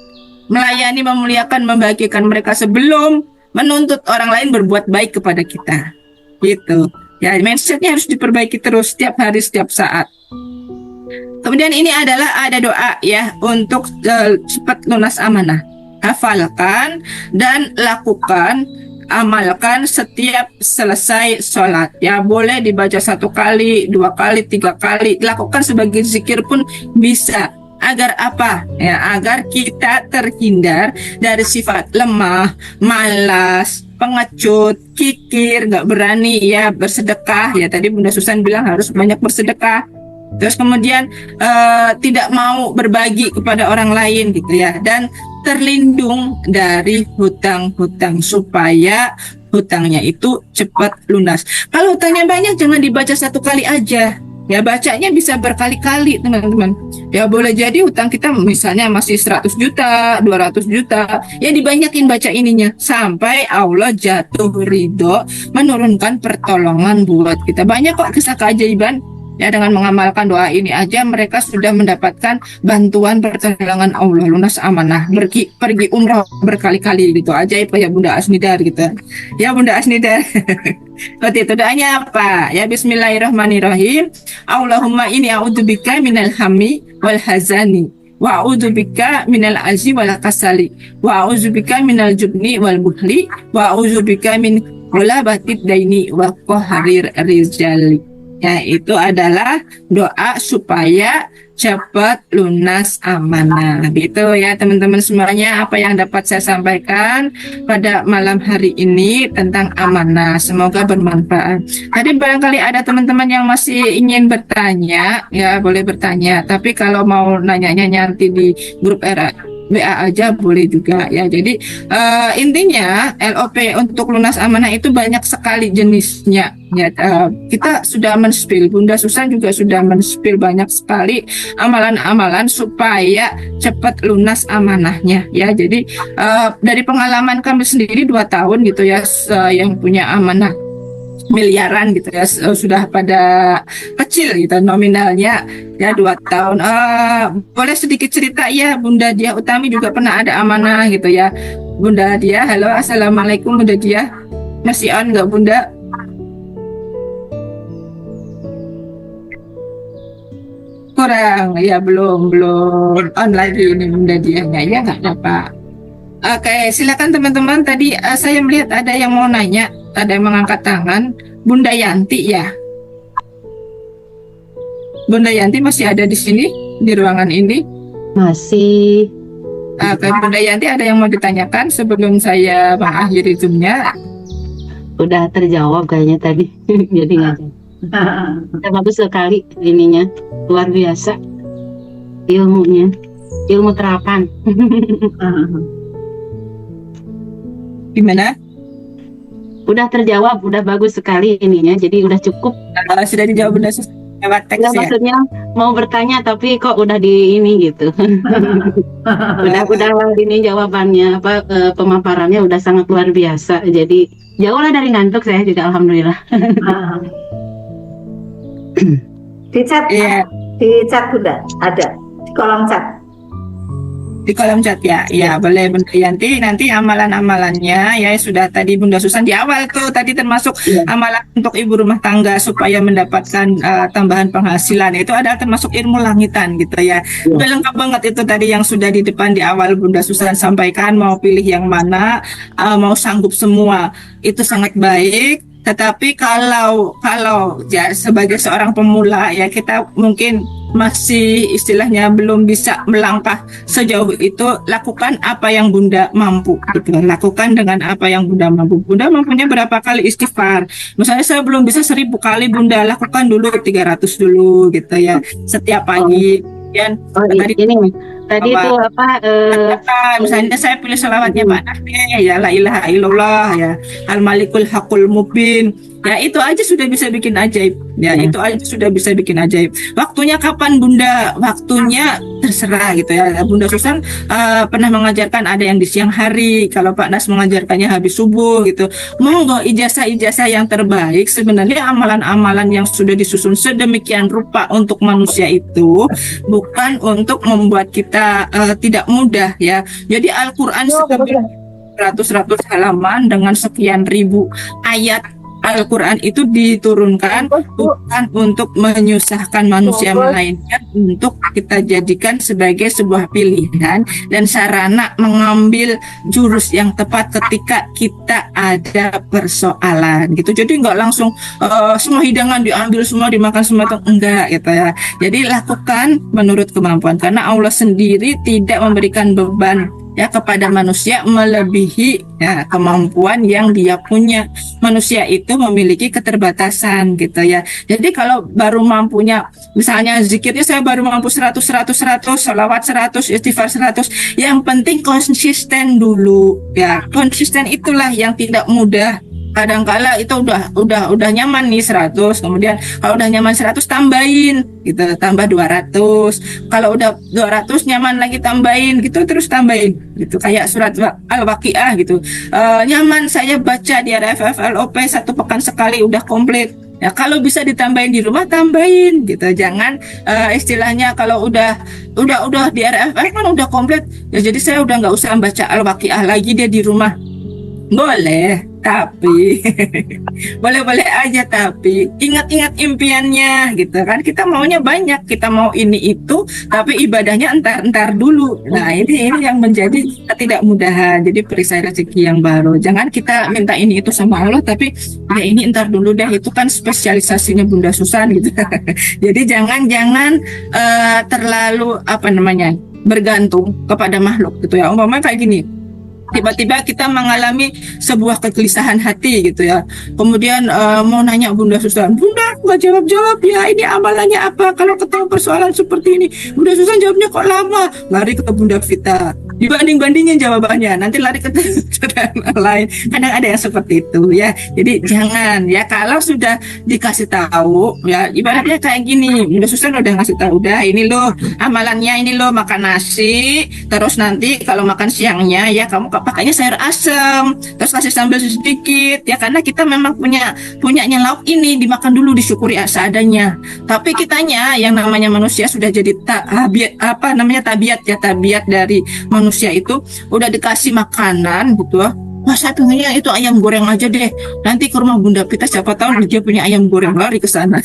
Melayani, memuliakan, membahagiakan mereka sebelum menuntut orang lain berbuat baik kepada kita. Gitu. Ya, mindsetnya harus diperbaiki terus setiap hari, setiap saat. Kemudian ini adalah ada doa ya untuk cepat lunas amanah. Hafalkan dan lakukan, amalkan setiap selesai sholat. Ya, boleh dibaca 1 kali, 2 kali, 3 kali. Lakukan sebagai zikir pun bisa. Agar apa? Ya, agar kita terhindar dari sifat lemah, malas, pengecut, kikir, nggak berani ya bersedekah. Ya tadi Bunda Susan bilang harus banyak bersedekah. Terus kemudian tidak mau berbagi kepada orang lain gitu ya. Dan terlindung dari hutang-hutang supaya hutangnya itu cepat lunas. Kalau hutangnya banyak jangan dibaca 1 kali aja. Ya bacanya bisa berkali-kali teman-teman. Ya boleh jadi hutang kita misalnya masih 100 juta, 200 juta. Ya dibanyakin baca ininya sampai Allah jatuh ridho menurunkan pertolongan buat kita. Banyak kok kisah keajaiban. Ya dengan mengamalkan doa ini aja mereka sudah mendapatkan bantuan pertolongan Allah, lunas amanah, pergi umrah berkali-kali gitu. Ajaib ya Bunda Asnidar gitu. Ya Bunda Asnidar. Seperti itu doanya apa? Ya bismillahirrahmanirrahim. Allahumma inni a'udzubika minal hammi wal hazani wa a'udzubika minal azzi wal kasali wa a'udzubika minal jubni wal buhli wa a'udzubika min ghalabatid daini wa qahrir rizali. Ya, itu adalah doa supaya cepat lunas amanah. Gitu ya teman-teman semuanya, apa yang dapat saya sampaikan pada malam hari ini tentang amanah. Semoga bermanfaat. Tadi barangkali ada teman-teman yang masih ingin bertanya, ya boleh bertanya. Tapi kalau mau nanyanya nanti di grup WA aja boleh juga ya. Jadi intinya LOP untuk lunas amanah itu banyak sekali jenisnya ya. Kita sudah men-spill, Bunda Susan juga sudah men-spill banyak sekali amalan-amalan supaya cepat lunas amanahnya ya. Jadi dari pengalaman kami sendiri 2 tahun gitu ya, yang punya amanah miliaran gitu ya, sudah pada kecil gitu nominalnya ya 2 tahun. Boleh sedikit cerita ya, Bunda Dia Utami juga pernah ada amanah gitu ya. Bunda Dia, halo, assalamualaikum Bunda Dia, masih on nggak Bunda? Kurang ya, belum on lagi ini Bunda Dia nya ya, nggak apa. Oke, silakan teman-teman. Tadi saya melihat ada yang mau nanya, ada yang mengangkat tangan. Bunda Yanti ya. Bunda Yanti masih ada di sini, di ruangan ini? Masih. Oke, Bunda Yanti ada yang mau ditanyakan sebelum saya mengakhiri Zoom-nya? Udah terjawab kayaknya tadi. Jadi nggak ada. Bagus sekali ininya, luar biasa ilmunya, ilmu terapan. Gimana? Udah terjawab, udah bagus sekali ininya. Jadi udah cukup. Sudah dijawab Bunda Susan lewat teks Ya, ya. maksudnya mau bertanya tapi kok udah di ini gitu. Udah ini jawabannya apa pemaparannya udah sangat luar biasa. Jadi jauh lah dari ngantuk saya juga alhamdulillah. Di chat, Iya. di chat Bunda ada di kolom chat. Di kolom chat ya, ya boleh Bunda Yanti. Nanti amalan-amalannya ya sudah tadi Bunda Susan di awal tuh tadi termasuk Iya. amalan untuk ibu rumah tangga supaya mendapatkan tambahan penghasilan itu adalah termasuk ilmu langitan gitu ya. Iya. Udah lengkap banget itu tadi yang sudah di depan di awal Bunda Susan sampaikan, mau pilih yang mana, mau sanggup semua itu sangat baik. Tetapi kalau ya sebagai seorang pemula ya kita mungkin masih istilahnya belum bisa melangkah sejauh itu, lakukan apa yang Bunda mampu gitu. Lakukan dengan apa yang Bunda mampu. Bunda mampunya berapa kali istighfar? Misalnya saya belum bisa 1000 kali, Bunda lakukan dulu 300 dulu gitu ya setiap pagi. Kemudian Oh, tadi Apa? itu apa misalnya saya pilih selawatnya Pak Nafi ya la ilaha illallah ya al malikul hakul mubin ya, itu aja sudah bisa bikin ajaib ya, itu aja sudah bisa bikin ajaib. Waktunya kapan Bunda? Waktunya terserah gitu ya. Bunda Susan pernah mengajarkan ada yang di siang hari, kalau Pak Nas mengajarkannya habis subuh gitu. Monggo, ijazah-ijazah yang terbaik sebenarnya amalan-amalan yang sudah disusun sedemikian rupa untuk manusia itu bukan untuk membuat kita tidak mudah ya. Jadi Al-Qur'an ratus-ratus halaman dengan sekian ribu ayat Al-Quran itu diturunkan bukan untuk menyusahkan manusia, melainkan untuk kita jadikan sebagai sebuah pilihan dan sarana mengambil jurus yang tepat ketika kita ada persoalan gitu. Jadi nggak langsung semua hidangan diambil semua dimakan semua, itu enggak gitu ya. Jadi lakukan menurut kemampuan, karena Allah sendiri tidak memberikan beban ya kepada manusia melebihi ya kemampuan yang dia punya. Manusia itu memiliki keterbatasan gitu ya. Jadi kalau baru mampunya misalnya zikirnya saya baru mampu 100 salawat 100 istighfar 100, yang penting konsisten dulu ya. Konsisten itulah yang tidak mudah. Kadangkala itu udah nyaman nih 100, kemudian kalau udah nyaman 100 tambahin gitu, tambah 200. Kalau udah 200 nyaman lagi tambahin gitu, terus tambahin gitu, kayak surat Al-Waqiah gitu. Nyaman saya baca di RFF LOP 1 pekan sekali udah komplit. Ya kalau bisa ditambahin di rumah tambahin gitu. Jangan istilahnya kalau udah di RFF kan udah komplit ya, jadi saya udah nggak usah baca Al-Waqiah lagi dia di rumah. Boleh, tapi boleh-boleh aja, tapi ingat-ingat impiannya gitu kan. Kita maunya banyak, kita mau ini itu, tapi ibadahnya entar dulu. Nah ini yang menjadi ketidakmudahan. Jadi perisai rezeki yang baru. Jangan kita minta ini itu sama Allah, tapi ya ini entar dulu deh. Itu kan spesialisasinya Bunda Susan gitu. Jadi jangan terlalu bergantung kepada makhluk gitu ya. Umpamanya kayak gini. Tiba-tiba kita mengalami sebuah kegelisahan hati gitu ya. Kemudian mau nanya Bunda Susan, Bunda nggak jawab ya, ini amalannya apa kalau ketemu persoalan seperti ini? Bunda Susan jawabnya kok lama. Lari ke Bunda Vita, dibanding-bandingin jawabannya, nanti lari ke yang lain. Kadang ada yang seperti itu ya. Jadi jangan ya, kalau sudah dikasih tahu ya, ibaratnya kayak gini, Bunda Susan udah ngasih tahu, udah ini loh amalannya, ini loh makan nasi, terus nanti kalau makan siangnya ya kamu pakainya sayur asem, terus kasih sambal sedikit ya, karena kita memang punyanya lauk ini dimakan dulu, disyukuri seadanya. Tapi kitanya yang namanya manusia sudah jadi tabiat dari manusia itu udah dikasih makanan gitu. Wah saya pengennya itu ayam goreng aja deh. Nanti ke rumah Bunda Pita siapa tahu dia punya ayam goreng, lari ke sana.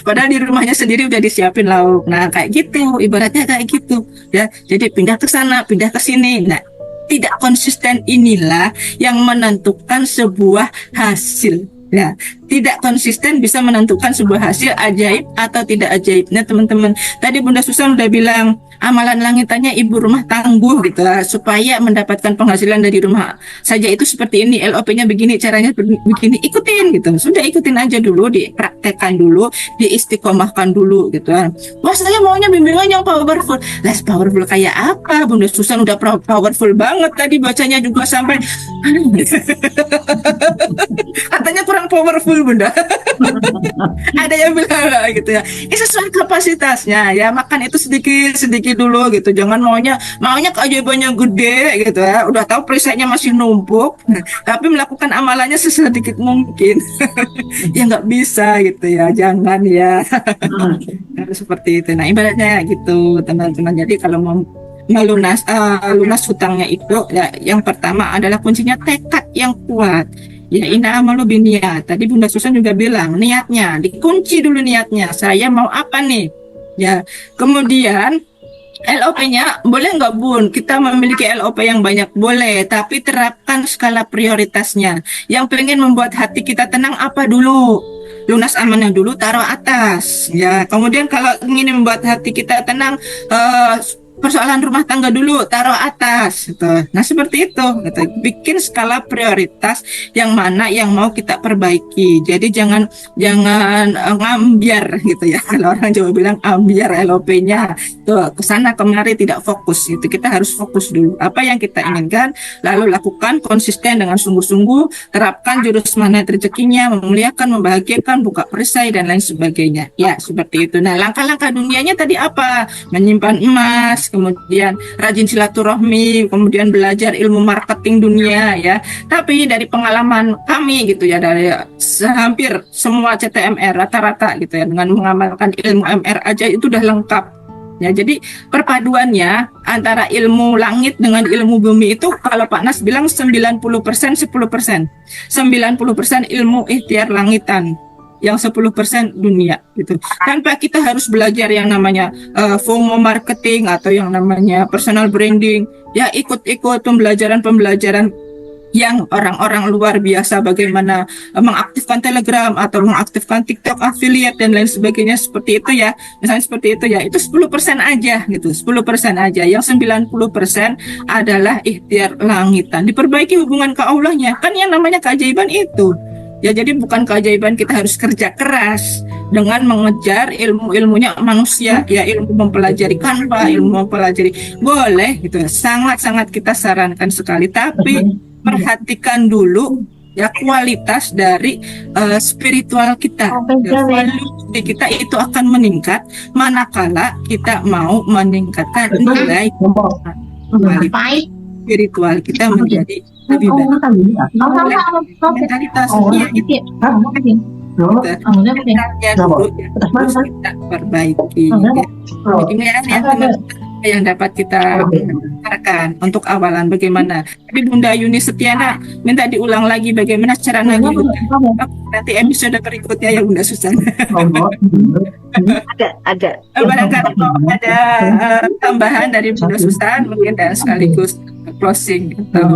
Padahal di rumahnya sendiri udah disiapin lauk. Nah kayak gitu, ibaratnya kayak gitu ya. Jadi pindah ke sana, pindah ke sini. Nah tidak konsisten inilah yang menentukan sebuah hasil ya. Tidak konsisten bisa menentukan sebuah hasil ajaib atau tidak ajaibnya teman-teman. Tadi Bunda Susan udah bilang amalan langitannya ibu rumah tangguh gitu lah, supaya mendapatkan penghasilan dari rumah saja itu seperti ini, LOP-nya begini, caranya begini, ikutin gitu. Sudah ikutin aja dulu, dipraktek dipraktekkan dulu, diistiqomahkan dulu gitu kan. Wah, saya maunya bimbingan yang powerful. Lah, powerful kayak apa? Bunda Susan udah powerful banget tadi bacanya juga sampai katanya kurang powerful Bunda. Ada yang bilang gitu ya. Ini sesuai kapasitasnya ya, makan itu sedikit-sedikit dulu gitu. Jangan maunya keajaibannya gede gitu ya. Udah tahu perisainya masih numpuk, tapi melakukan amalannya sesedikit mungkin. Ya nggak bisa gitu ya. Jangan ya. Harus seperti itu. Nah, ibaratnya gitu, teman-teman. Jadi kalau mau lunas hutangnya itu ya, yang pertama adalah kuncinya tekad yang kuat. Ya, inna amalu binniyat. Tadi Bunda Susan juga bilang niatnya, dikunci dulu niatnya. Saya mau apa nih? Ya, kemudian LOP-nya boleh nggak Bun? Kita memiliki LOP yang banyak boleh, tapi terapkan skala prioritasnya. Yang pengen membuat hati kita tenang apa dulu? Lunas amanah dulu, taruh atas. Ya, kemudian kalau ingin membuat hati kita tenang, persoalan rumah tangga dulu taruh atas gitu. Nah, seperti itu gitu. Bikin skala prioritas yang mana yang mau kita perbaiki. Jadi jangan ngambiar gitu ya. Kalau orang Jawa bilang ambiar LOP-nya tuh kesana kemari tidak fokus gitu. Kita harus fokus dulu apa yang kita inginkan, lalu lakukan konsisten dengan sungguh-sungguh, terapkan jurus mana rezekinya, memuliakan, membahagiakan, buka perisai dan lain sebagainya. Ya, seperti itu. Nah, langkah-langkah dunianya tadi apa? Menyimpan emas, kemudian rajin silaturahmi, kemudian belajar ilmu marketing dunia ya. Tapi dari pengalaman kami gitu ya, dari hampir semua CTMR rata-rata gitu ya, dengan mengamalkan ilmu MR aja itu udah lengkap. Ya, jadi perpaduannya antara ilmu langit dengan ilmu bumi itu kalau Pak Nas bilang 90% 10%. 90% ilmu ikhtiar langitan, yang 10% dunia gitu. Tanpa kita harus belajar yang namanya FOMO marketing atau yang namanya personal branding, ya ikut-ikut pembelajaran yang orang-orang luar biasa bagaimana mengaktifkan Telegram atau mengaktifkan TikTok affiliate dan lain sebagainya seperti itu ya. Misalnya seperti itu ya, itu 10% aja gitu, 10% aja. Yang 90% adalah ikhtiar langitan. Diperbaiki hubungan ke Allahnya. Kan yang namanya keajaiban itu. Ya, jadi bukan keajaiban kita harus kerja keras dengan mengejar ilmu-ilmunya manusia, ya ilmu mempelajari Canva, ilmu mempelajari boleh gitu. Sangat-sangat kita sarankan sekali, tapi perhatikan dulu ya kualitas dari spiritual kita. Ya, value kita itu akan meningkat manakala kita mau meningkatkan nilai kualitas spiritual kita menjadi lebih baik. Mentalitas itu dulu harus kita perbaiki. Jadi yang dapat kita bicarakan untuk awalan bagaimana. Tapi Bunda Yuni Setiana minta diulang lagi bagaimana cara nagih hutang. Nanti episode berikutnya ya Bunda Susan. Ada. Barangkali mau ada tambahan dari Bunda Susan mungkin dan sekaligus closing atau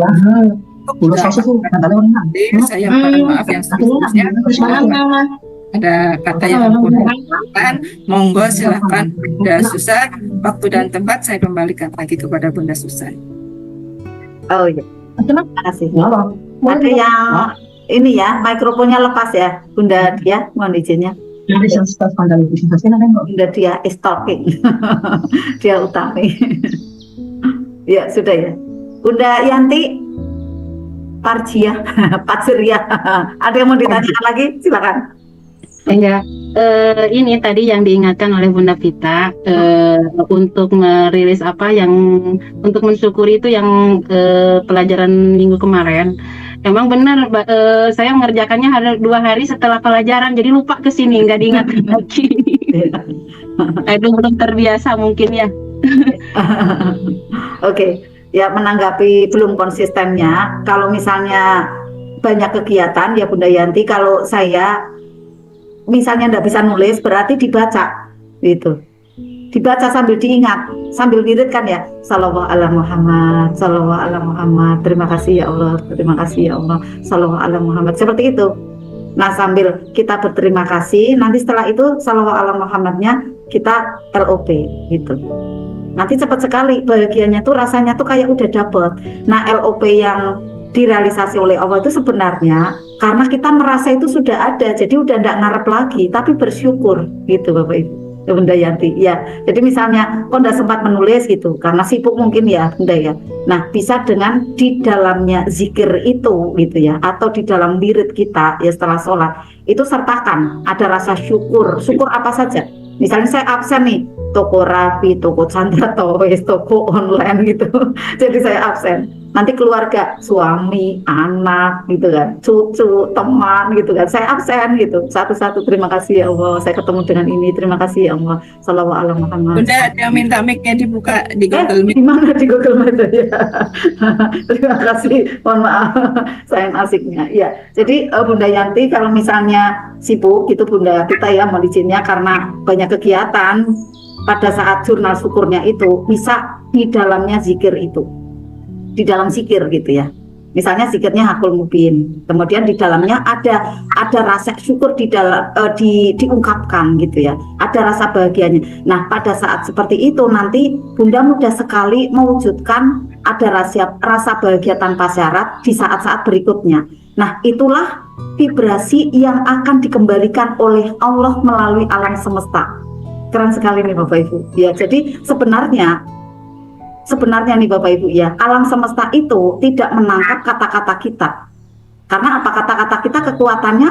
saya mohon maaf yang sebelumnya. Ada kata yang kurang, monggo silahkan Bunda Susan. Waktu dan tempat saya kembalikan lagi kepada Bunda Susan. Oh iya. Terima kasih. Ada yang ini ya, mikrofonnya lepas ya, Bunda Dia, mohon izinnya. Bunda Dia is talking. Dia Utami. Ya sudah ya. Bunda Yanti, Parjia, Patsuria. Ada yang mau ditanyakan lagi? Silakan. Ya, ini tadi yang diingatkan oleh Bunda Vita untuk merilis apa yang untuk mensyukuri itu yang pelajaran minggu kemarin. Emang benar, saya mengerjakannya hari 2 hari setelah pelajaran, jadi lupa ke sini, nggak diingatkan lagi. Aduh, belum terbiasa mungkin ya. Oke, ya menanggapi belum konsistennya, kalau misalnya banyak kegiatan ya Bunda Yanti, kalau saya misalnya nggak bisa nulis berarti dibaca gitu, dibaca sambil diingat, sambil wirid kan ya, sallallahu ala Muhammad, sallallahu ala Muhammad, terima kasih ya Allah, terima kasih ya Allah, sallallahu ala Muhammad, seperti itu. Nah, sambil kita berterima kasih, nanti setelah itu sallallahu ala Muhammadnya kita LOP gitu. Nanti cepat sekali bahagianya tuh, rasanya tuh kayak udah dapet. Nah, LOP yang direalisasi oleh Allah itu sebenarnya karena kita merasa itu sudah ada, jadi udah nggak ngarep lagi, tapi bersyukur gitu Bapak Ibu. Ya, Bunda Yanti, ya. Jadi misalnya kok nggak sempat menulis gitu, karena sibuk mungkin ya Bunda ya. Nah, bisa dengan di dalamnya zikir itu gitu ya, atau di dalam wirid kita ya setelah sholat itu sertakan ada rasa syukur. Syukur apa saja? Misalnya saya absen nih, toko Raffi, toko Chandra Toys, toko online gitu. Jadi saya absen. Nanti keluarga, suami, anak gitu kan, cucu, teman gitu kan, saya absen gitu. Satu-satu, terima kasih ya Allah, saya ketemu dengan ini, terima kasih ya Allah. Shallallahu alaihi Muhammad. Bunda ada minta mic-nya dibuka di Google Meet. Di mana di Google Meet ya? Terima kasih, mohon maaf, sayang asiknya. Ya, jadi Bunda Yanti kalau misalnya sibuk gitu Bunda kita ya, mohon izinnya karena banyak kegiatan pada saat jurnal syukurnya itu bisa di dalamnya zikir itu. Di dalam zikir gitu ya. Misalnya zikirnya Hakul Mubin, kemudian di dalamnya ada rasa syukur di dalam diungkapkan gitu ya. Ada rasa bahagianya. Nah, pada saat seperti itu nanti Bunda mudah sekali mewujudkan ada rasa bahagia tanpa syarat di saat-saat berikutnya. Nah, itulah vibrasi yang akan dikembalikan oleh Allah melalui alam semesta. Keren sekali nih Bapak Ibu. Ya, jadi sebenarnya nih Bapak Ibu ya, alam semesta itu tidak menangkap kata-kata kita. Karena apa, kata-kata kita kekuatannya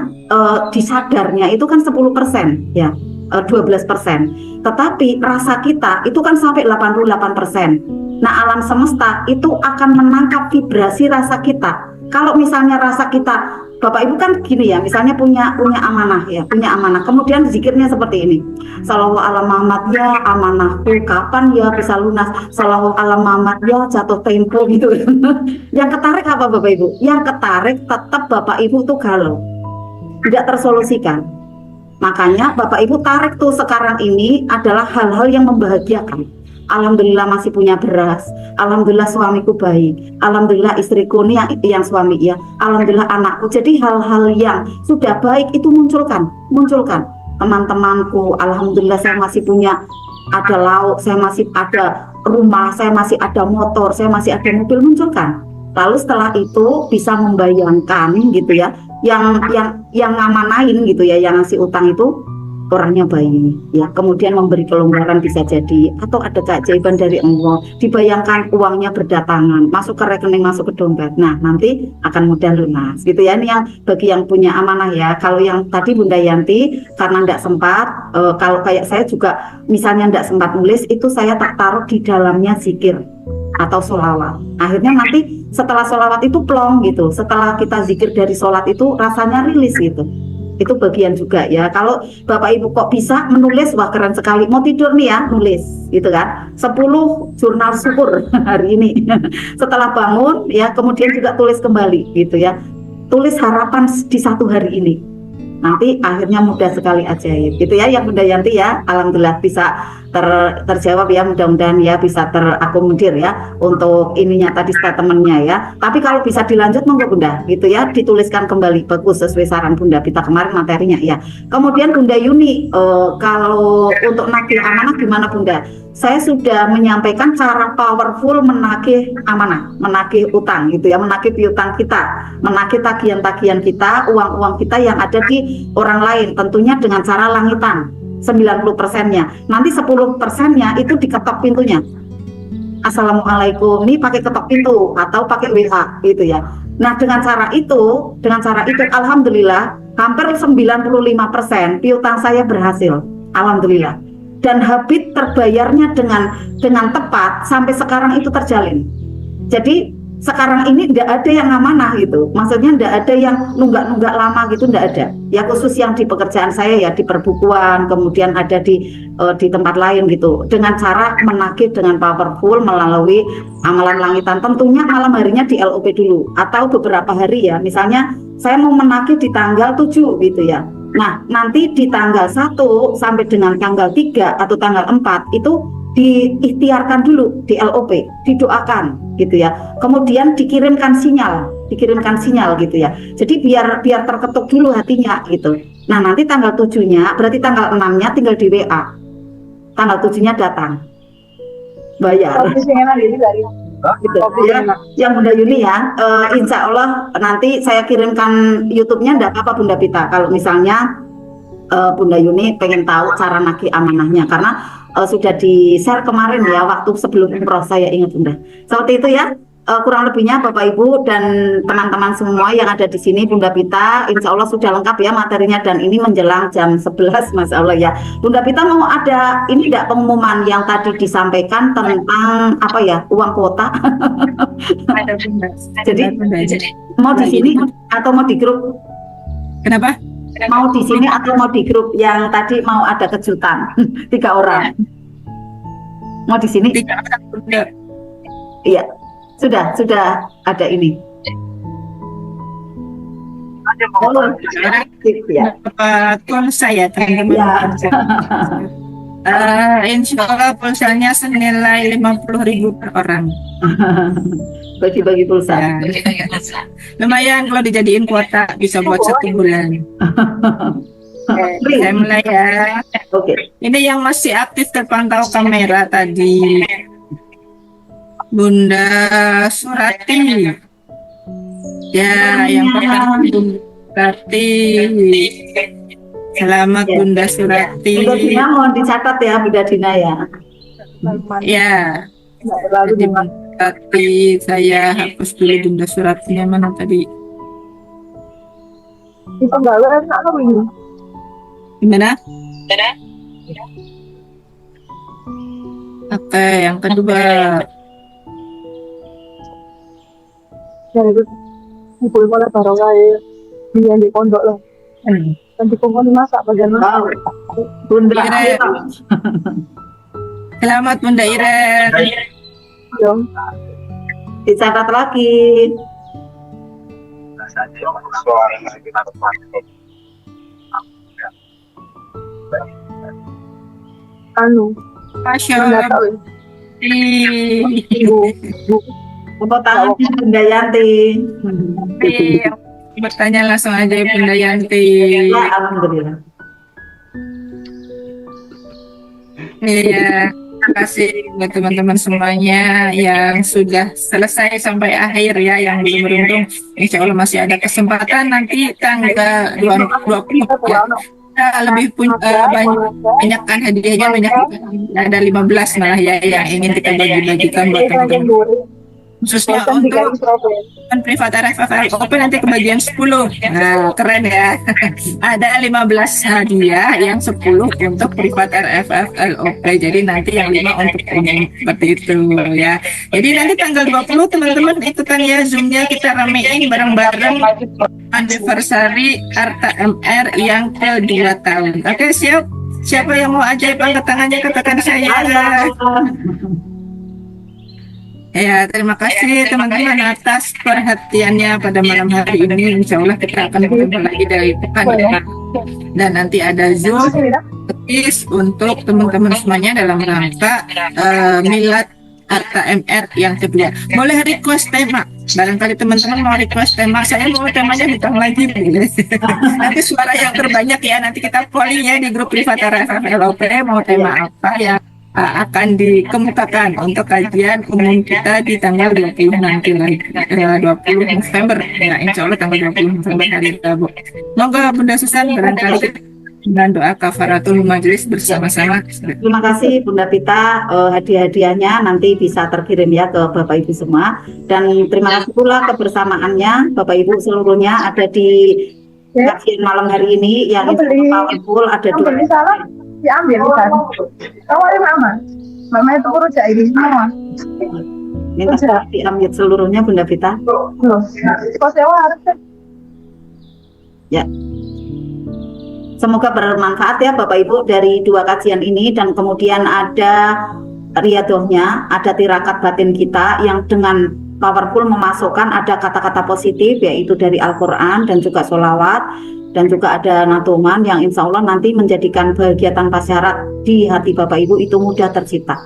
disadarnya itu kan 10% ya, 12%. Tetapi rasa kita itu kan sampai 88%. Nah, alam semesta itu akan menangkap vibrasi rasa kita. Kalau misalnya rasa kita, Bapak Ibu kan gini ya, misalnya punya amanah ya, punya amanah. Kemudian zikirnya seperti ini. Shallallahu ala Muhammad ya, amanahku kapan ya bisa lunas. Shallallahu ala Muhammad ya, jatuh tempo gitu. Yang ketarik apa Bapak Ibu? Yang ketarik tetap Bapak Ibu tuh galau, tidak tersolusikan. Makanya Bapak Ibu tarik tuh sekarang ini adalah hal-hal yang membahagiakan. Alhamdulillah masih punya beras, alhamdulillah suamiku baik, alhamdulillah istriku nih yang suami ya, alhamdulillah anakku. Jadi hal-hal yang sudah baik itu munculkan teman-temanku, alhamdulillah saya masih punya ada lauk, saya masih ada rumah, saya masih ada motor, saya masih ada mobil, munculkan. Lalu setelah itu bisa membayangkan gitu ya, yang ngamanain gitu ya, yang ngasih utang itu orangnya baik ya, kemudian memberi kelonggaran bisa jadi, atau ada keajaiban dari Allah, dibayangkan uangnya berdatangan, masuk ke rekening, masuk ke dompet. Nah, nanti akan mudah lunas gitu ya. Ini yang bagi yang punya amanah ya. Kalau yang tadi Bunda Yanti karena tidak sempat, kalau kayak saya juga misalnya tidak sempat nulis, itu saya tak taruh di dalamnya zikir atau sholawat. Akhirnya nanti setelah sholawat itu plong gitu, setelah kita zikir dari sholat itu rasanya rilis gitu. Itu bagian juga ya. Kalau Bapak Ibu kok bisa menulis, wah keren sekali. Mau tidur nih ya, nulis gitu kan. 10 jurnal syukur hari ini. Setelah bangun ya, kemudian juga tulis kembali gitu ya. Tulis harapan di satu hari ini. Nanti akhirnya mudah sekali ajaib gitu ya, yang Bunda Yanti ya. Alhamdulillah bisa terjawab ya, mudah-mudahan ya bisa terakomodir ya untuk ininya tadi statementnya ya. Tapi kalau bisa dilanjut monggo Bunda gitu ya, dituliskan kembali, bagus sesuai saran Bunda kita kemarin materinya ya. Kemudian Bunda Yuni, kalau untuk nagih amanah gimana Bunda? Saya sudah menyampaikan cara powerful menagih amanah, menagih utang gitu ya, menagih piutang kita, menagih tagihan-tagihan kita, uang-uang kita yang ada di orang lain, tentunya dengan cara langitan. 90%-nya, nanti 10%-nya itu diketok pintunya. Assalamualaikum, ini pakai ketok pintu atau pakai WA gitu ya. Nah, dengan cara itu alhamdulillah hampir 95% piutang saya berhasil. Alhamdulillah. Dan habit terbayarnya dengan tepat sampai sekarang itu terjalin. Jadi sekarang ini tidak ada yang amanah gitu, maksudnya tidak ada yang nunggak lama gitu, tidak ada ya, khusus yang di pekerjaan saya ya, di perbukuan, kemudian ada di tempat lain gitu, dengan cara menagih dengan powerful melalui amalan langitan. Tentunya malam harinya di LOP dulu atau beberapa hari ya, misalnya saya mau menagih di tanggal 7 gitu ya. Nah, nanti di tanggal 1 sampai dengan tanggal 3 atau tanggal 4 itu diikhtiarkan dulu di LOP, didoakan gitu ya. Kemudian dikirimkan sinyal gitu ya. Jadi biar terketuk dulu hatinya gitu. Nah, nanti tanggal 7-nya, berarti tanggal 6-nya tinggal di WA. Tanggal 7-nya datang. Bayar. gitu ya. Yang Bunda Yuni ya, insya Allah nanti saya kirimkan YouTube-nya, enggak apa-apa Bunda Pita. Kalau misalnya Bunda Yuni pengen tahu cara nagih amanahnya, karena sudah di-share kemarin ya waktu sebelum umroh, saya ingat Bunda. Seperti itu ya. Kurang lebihnya Bapak Ibu dan teman-teman semua yang ada di sini, Bunda Pita insya Allah sudah lengkap ya materinya, dan ini menjelang jam 11 Masya Allah ya. Bunda Pita mau ada ini enggak pengumuman yang tadi disampaikan tentang apa ya, uang kuota? Ada Bunda. Jadi Bunda, jadi mau di sini atau mau di grup? kenapa? Mau di sini atau mau di grup yang tadi mau ada kejutan 3 orang? Mau di sini? Tidak ada Bunda. Iya. Sudah ada ini. Oh, sip, ya. Dapat pulsa ya teman-teman. Insya Allah pulsanya senilai 50.000 per orang. Bagi-bagi pulsa. Ya. Lumayan kalau dijadiin kuota bisa buat 1 bulan. Saya mulai ya. Oke. Ini yang masih aktif terpantau kamera tadi. Bunda Surati. Ya, yang pertama Bunda Surati. Selamat Bunda Surati. Bunda Dina mohon dicatat ya Bunda Dina ya. Ya. Jadi Bunda Surati, saya hapus dulu Bunda Suratinya mana tadi? Gimana? Oke, yang kedua. Ibu mulai barokah dia di pondok loh. Dan di pondok masak bagaimana? Bunda Iren. Selamat Bunda Iren. Dong. dicatat lagi. Anu, Masya nggak tahu. Allah. Tepuk tangan Bunda Yanti. Bertanya langsung aja Bunda Yanti. Ya, alhamdulillah. Iya, terima kasih buat teman-teman semuanya yang sudah selesai sampai akhir ya, yang belum beruntung. Insya Allah masih ada kesempatan nanti tanggal 20 ya. Kita lebih banyak kan hadiahnya, banyak ada 15 malah ya yang ingin kita bagi-bagikan buat teman-teman. Khususnya untuk privat RFFL Open nanti kebagian 10. Nah, keren ya. Ada 15 hadiah, yang 10 untuk privat RFFL Open. Jadi nanti yang 5 untuk umum, seperti itu ya. Jadi nanti tanggal 20 teman-teman ikutan ya Zoom-nya, kita ramein bareng-bareng anniversary Arta MR yang ke-2 tahun. Oke, siap. Siapa yang mau ajaib angkat tangannya, katakan saya. Ya, terima kasih teman-teman atas perhatiannya pada malam hari ini. Insya Allah kita akan bertemu lagi dari pekan depan. Dan nanti ada Zoom gratis untuk teman-teman semuanya dalam rangka Milad Arta MR yang kedua. Boleh request tema. Barangkali teman-teman mau request tema, saya mau temanya hitam lagi. Nanti suara yang terbanyak ya, nanti kita polling ya di grup privat RFFLOP mau tema apa ya akan dikemukakan untuk kajian umum kita di tanggal 20 nanti lagi, 20 November ya, insya Allah tanggal 20 November hari Rabu. Moga Bunda Susan barangkali dengan doa kafaratul majelis bersama-sama. Terima kasih Bunda Pita, hadiah-hadiahnya nanti bisa terkirim ya ke Bapak Ibu semua, dan terima kasih pula kebersamaannya Bapak Ibu seluruhnya ada di kajian malam hari ini yang powerful. Ada dua diambil kan? Awalnya mama itu perlu jadi semua. minta diambil seluruhnya Bunda Pita. Loh, kok sewa harus Ya. Semoga bermanfaat ya Bapak Ibu dari dua kajian ini, dan kemudian ada riadohnya, ada tirakat batin kita yang dengan powerful memasukkan ada kata-kata positif yaitu dari Al-Quran dan juga sholawat, dan juga ada natuman yang insya Allah nanti menjadikan bahagia tanpa syarat di hati Bapak Ibu itu mudah tercipta.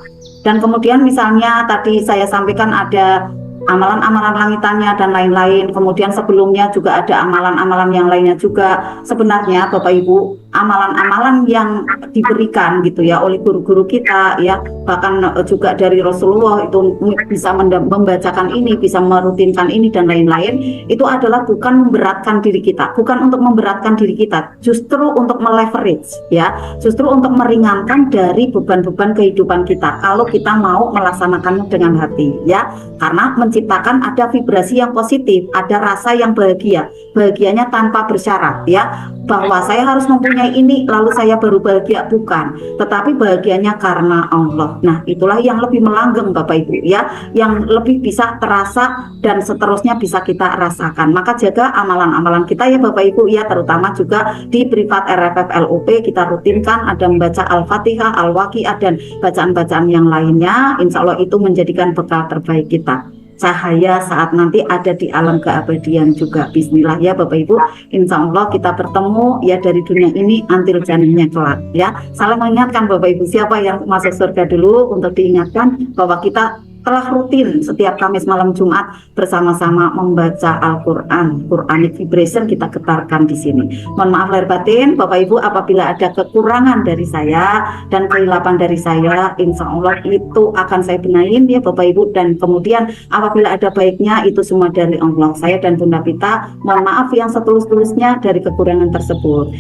Dan kemudian misalnya tadi saya sampaikan ada amalan-amalan langitannya dan lain-lain. Kemudian sebelumnya juga ada amalan-amalan yang lainnya juga. Sebenarnya Bapak Ibu amalan-amalan yang diberikan gitu ya oleh guru-guru kita ya, bahkan juga dari Rasulullah itu bisa membacakan ini, bisa merutinkan ini dan lain-lain, itu adalah bukan memberatkan diri kita, bukan untuk memberatkan diri kita, justru untuk meleverage ya, justru untuk meringankan dari beban-beban kehidupan kita kalau kita mau melaksanakannya dengan hati ya, karena menciptakan ada vibrasi yang positif, ada rasa yang bahagia, bahagianya tanpa bersyarat ya, bahwa saya harus mempunyai ini lalu saya baru bahagia, bukan, tetapi bahagianya karena Allah. Nah, itulah yang lebih melanggeng Bapak Ibu ya, yang lebih bisa terasa dan seterusnya bisa kita rasakan. Maka jaga amalan-amalan kita ya Bapak Ibu ya, terutama juga di privat RFF LUP kita rutinkan ada membaca Al-Fatihah, Al-Waqiah dan bacaan-bacaan yang lainnya. Insya Allah itu menjadikan bekal terbaik kita, cahaya saat nanti ada di alam keabadian juga. Bismillah ya Bapak Ibu, insya Allah kita bertemu ya dari dunia ini antil janinnya kelak ya. Saling mengingatkan Bapak Ibu, siapa yang masuk surga dulu untuk diingatkan bahwa kita telah rutin setiap Kamis malam Jumat bersama-sama membaca Al-Quran, Quranic Vibration kita getarkan di sini. Mohon maaf lahir batin Bapak Ibu apabila ada kekurangan dari saya dan kehilapan dari saya, insya Allah itu akan saya benahin ya Bapak Ibu, dan kemudian apabila ada baiknya itu semua dari Allah. Saya dan Bunda Pita mohon maaf yang setulus-tulusnya dari kekurangan tersebut.